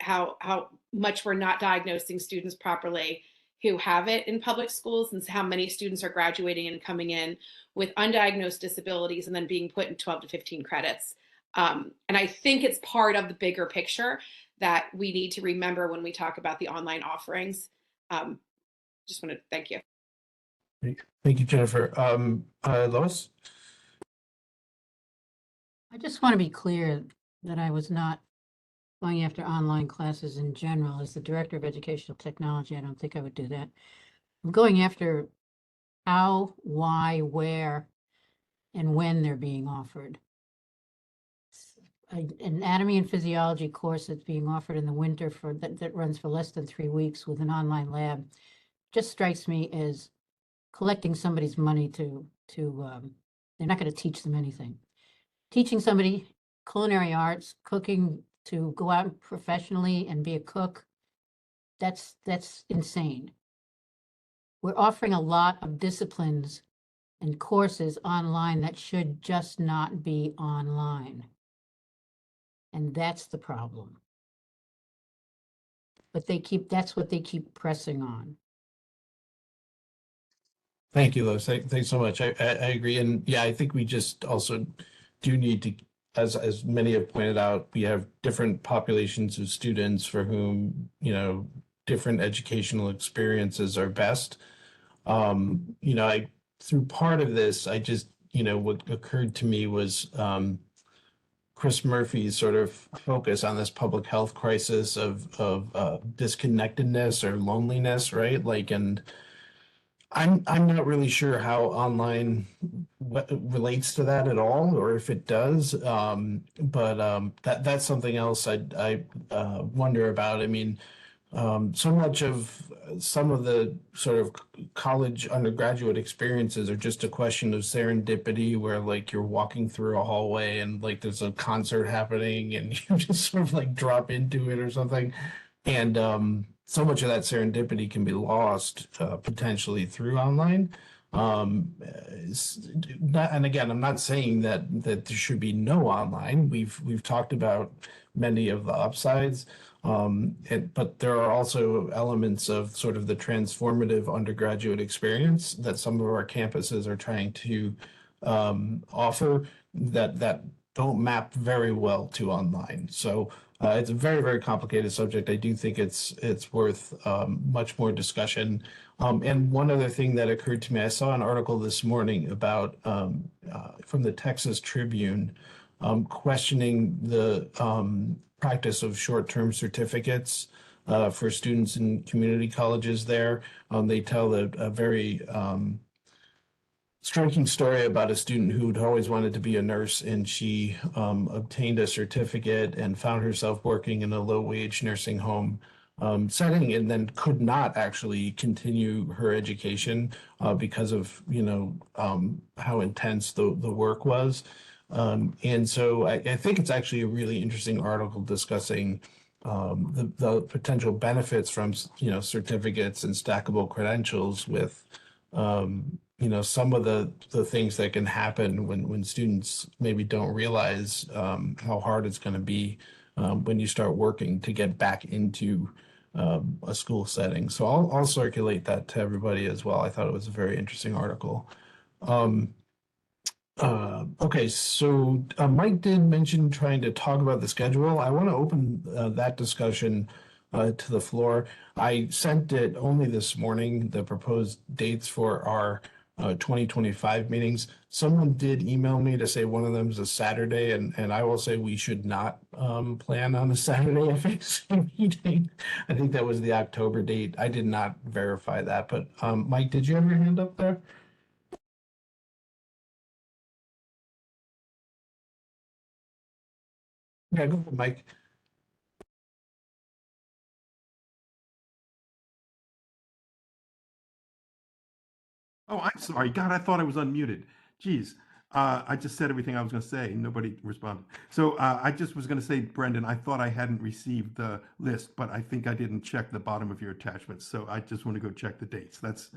how much we're not diagnosing students properly who have it in public schools, and how many students are graduating and coming in with undiagnosed disabilities and then being put in 12 to 15 credits. And I think it's part of the bigger picture that we need to remember when we talk about the online offerings. Just want to thank you. Thank you, Jennifer. Lois? I just want to be clear that I was not going after online classes in general. As the Director of Educational Technology, I don't think I would do that. I'm going after how, why, where, and when they're being offered. An anatomy and physiology course that's being offered in the winter that runs for less than 3 weeks with an online lab just strikes me as collecting somebody's money they're not going to teach them anything. Teaching somebody culinary arts, cooking, to go out professionally and be a cook, that's insane. We're offering a lot of disciplines and courses online that should just not be online. And that's the problem. But that's what they keep pressing on. Thank you, Lois. Thanks so much. I agree. And yeah, I think we just also do need to, as many have pointed out, we have different populations of students for whom, different educational experiences are best. Through part of this, I just, what occurred to me was Chris Murphy's sort of focus on this public health crisis of disconnectedness or loneliness, right? And I'm not really sure how online relates to that at all, or if it does. But that's something else I wonder about. I mean, so much of some of the sort of college undergraduate experiences are just a question of serendipity, where like you're walking through a hallway and like there's a concert happening and you just sort of like drop into it or something. And so much of that serendipity can be lost potentially through online. And again, I'm not saying that there should be no online. We've talked about many of the upsides, but there are also elements of sort of the transformative undergraduate experience that some of our campuses are trying to offer that don't map very well to online. So it's a very, very complicated subject. I do think it's worth much more discussion. And one other thing that occurred to me, I saw an article this morning about from the Texas Tribune questioning the practice of short-term certificates for students in community colleges there. They tell a very striking story about a student who'd always wanted to be a nurse, and she obtained a certificate and found herself working in a low-wage nursing home setting, and then could not actually continue her education because of how intense the work was. And so I think it's actually a really interesting article discussing the potential benefits from certificates and stackable credentials with some of the things that can happen when students maybe don't realize how hard it's going to be when you start working to get back into a school setting. So I'll circulate that to everybody as well. I thought it was a very interesting article. Okay, so Mike did mention trying to talk about the schedule. I want to open that discussion to the floor. I sent it only this morning, the proposed dates for our 2025 meetings. Someone did email me to say one of them is a Saturday, and I will say we should not plan on a Saturday FAC meeting. I think that was the October date. I did not verify that, but Mike, did you have your hand up there? Yeah, go ahead, Mike. Oh, I'm sorry. God, I thought I was unmuted. Jeez. I just said everything I was going to say and nobody responded. So I just was going to say, Brendan, I thought I hadn't received the list, but I think I didn't check the bottom of your attachments. So I just want to go check the dates. That's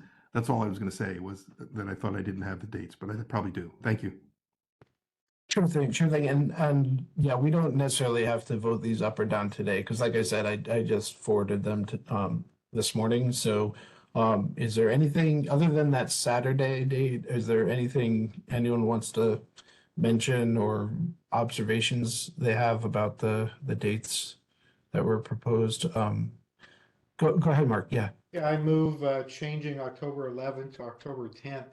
all I was going to say, was that I thought I didn't have the dates, but I probably do. Thank you. Sure thing, sure thing. And yeah, we don't necessarily have to vote these up or down today, because like I said, I just forwarded them to this morning. So is there anything other than that Saturday date? Is there anything anyone wants to mention or observations they have about the dates that were proposed? Go ahead, Mark. Yeah. Yeah, I move changing October 11th to October 10th,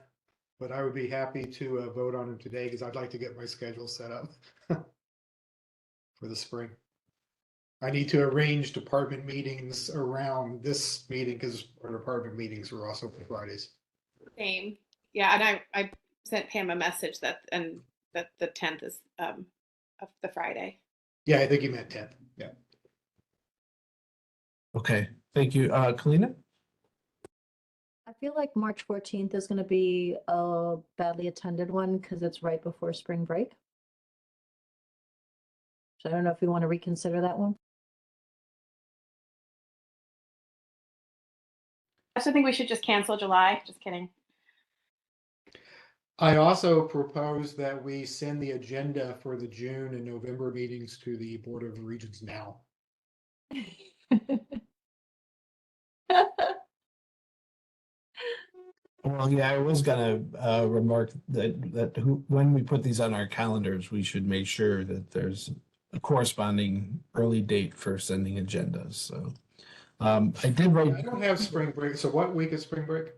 but I would be happy to vote on it today because I'd like to get my schedule set up for the spring. I need to arrange department meetings around this meeting because our department meetings are also for Fridays. Same. Yeah, and I sent Pam a message that the 10th is of the Friday. Yeah, I think you meant 10th. Yeah. Okay. Thank you. Kalina? I feel like March 14th is going to be a badly attended one because it's right before spring break. So I don't know if we want to reconsider that one. I also think we should just cancel July. Just kidding. I also propose that we send the agenda for the June and November meetings to the Board of Regents now. Well, yeah, I was gonna remark that when we put these on our calendars, we should make sure that there's a corresponding early date for sending agendas. So I did write. I don't have spring break. So what week is spring break?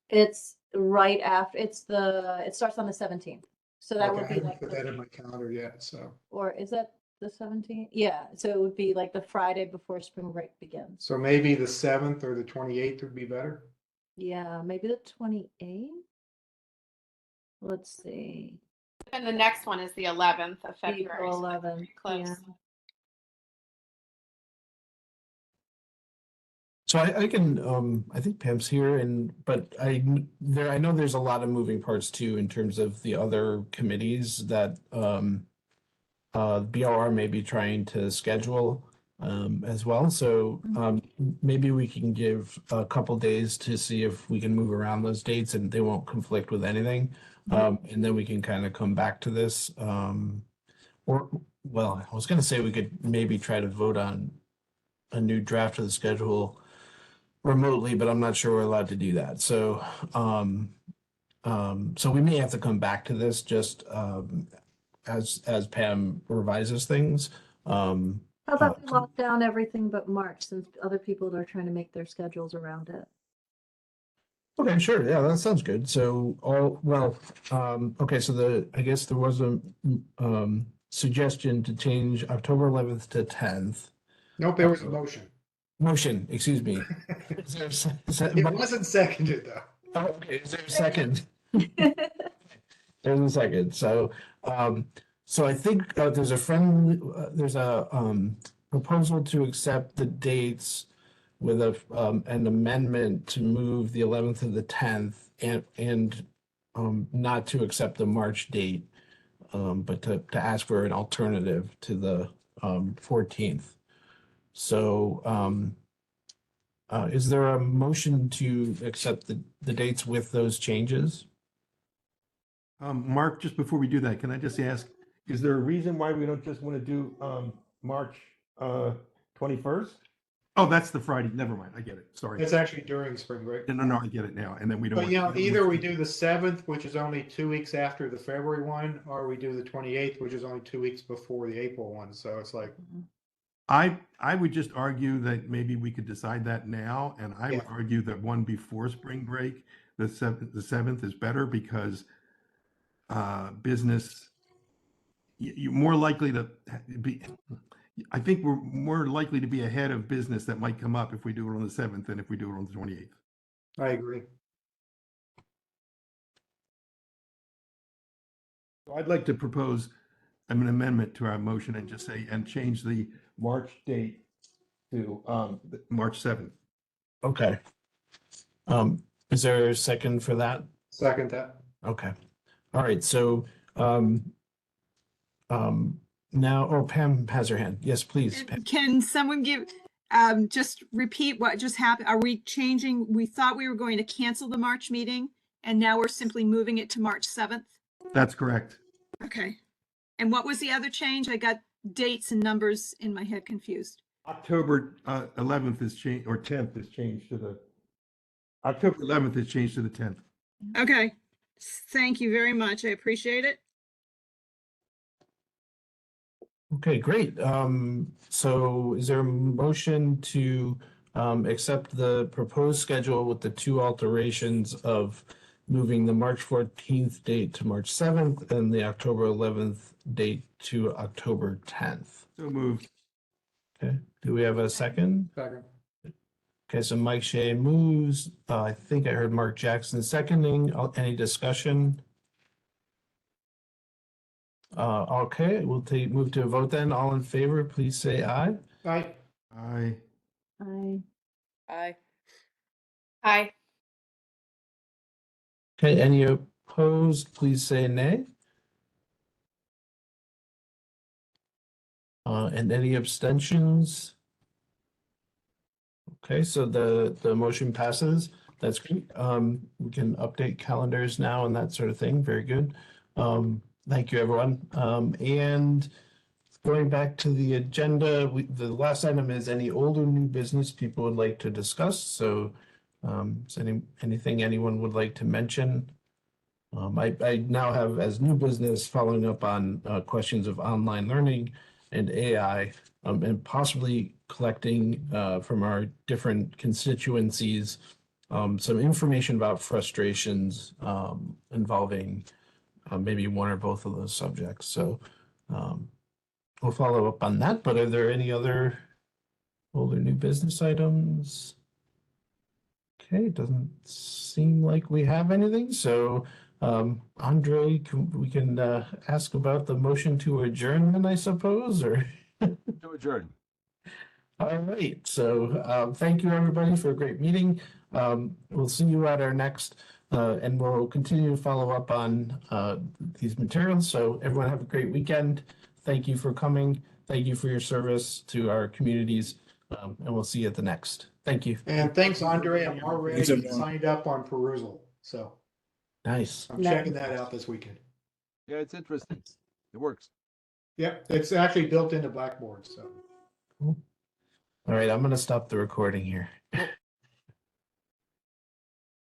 It's right after, it starts on the 17th. So that Okay, would I be haven't like, put that in my calendar yet. So or is that the 17th? Yeah, so it would be like the Friday before spring break begins. so maybe the 7th or the 28th would be better. Yeah, maybe the 28th. Let's see. And the next one is the 11th of February. April so that's 11th. pretty close. Yeah. So I can I think Pam's here, but I know there's a lot of moving parts too in terms of the other committees that BOR may be trying to schedule as well. So maybe we can give a couple days to see if we can move around those dates and they won't conflict with anything. And then we can kind of come back to this. Or, well, I was going to say we could maybe try to vote on a new draft of the schedule remotely, but I'm not sure we're allowed to do that. So, so we may have to come back to this just as Pam revises things. How about we lock down everything but March, since other people are trying to make their schedules around it? Okay, sure. Yeah, that sounds good. So okay, so I guess there was a suggestion to change October 11th to 10th. Nope, there was a motion. Motion, excuse me. It wasn't seconded though. Oh, okay, is there a second? There's a second. So, so I think there's a proposal to accept the dates with an amendment to move the 11th to the 10th and not to accept the March date, but to ask for an alternative to the 14th. So, is there a motion to accept the dates with those changes? Mark, just before we do that, can I just ask, is there a reason why we don't just want to do March 21st? Oh, that's the Friday. Never mind. I get it. Sorry. It's actually during spring break. No, I get it now. And then we don't. But want- you know, we don't either want we to- do the 7th, which is only 2 weeks after the February one, or we do the 28th, which is only 2 weeks before the April one. So it's like, I would just argue that maybe we could decide that now, and I would Yeah. argue that one before spring break, the 7th is better because business, you're more likely to be, I think we're more likely to be ahead of business that might come up if we do it on the 7th than if we do it on the 28th. I agree. So I'd like to propose an amendment to our motion and just say, and change the March date to March 7th. Okay. Is there a second for that? Second that. Okay. All right. So now, oh, Pam has her hand. Yes, please. Pam. Can someone just repeat what just happened? Are we changing? We thought we were going to cancel the March meeting and now we're simply moving it to March 7th? That's correct. Okay. And what was the other change? I got dates and numbers in my head confused. October 11th is changed, or 10th is changed to the, October 11th is changed to the 10th. Okay. Thank you very much. I appreciate it. Okay, great. So is there a motion to accept the proposed schedule with the 2 alterations of moving the March 14th date to March 7th and the October 11th date to October 10th? So moved. Okay, do we have a second? Second. Okay, so Mike Shea moves. I think I heard Mark Jackson seconding. Any discussion? Okay, we'll move to a vote then. All in favor, please say aye. Aye. Aye. Aye. Aye. Okay, any opposed, please say nay. And any abstentions? Okay, so the motion passes. That's great. We can update calendars now and that sort of thing. Very good. Thank you, everyone. And going back to the agenda, the last item is any old or new business people would like to discuss. So is anything anyone would like to mention? I now have as new business following up on questions of online learning and AI, and possibly collecting from our different constituencies some information about frustrations involving maybe one or both of those subjects. So we'll follow up on that. But are there any other old or new business items? Okay, it doesn't seem like we have anything. So Andre, we can ask about the motion to adjourn then, I suppose, or? To adjourn. All right, so thank you, everybody, for a great meeting. We'll see you at our next, and we'll continue to follow up on these materials. So everyone have a great weekend. Thank you for coming. Thank you for your service to our communities, and we'll see you at the next. Thank you. And thanks, Andre. I'm already Thanks, everyone. signed up on Perusal. So Nice. I'm checking that out this weekend. Yeah, it's interesting. It works. Yep, it's actually built into Blackboard. So. All right, I'm going to stop the recording here.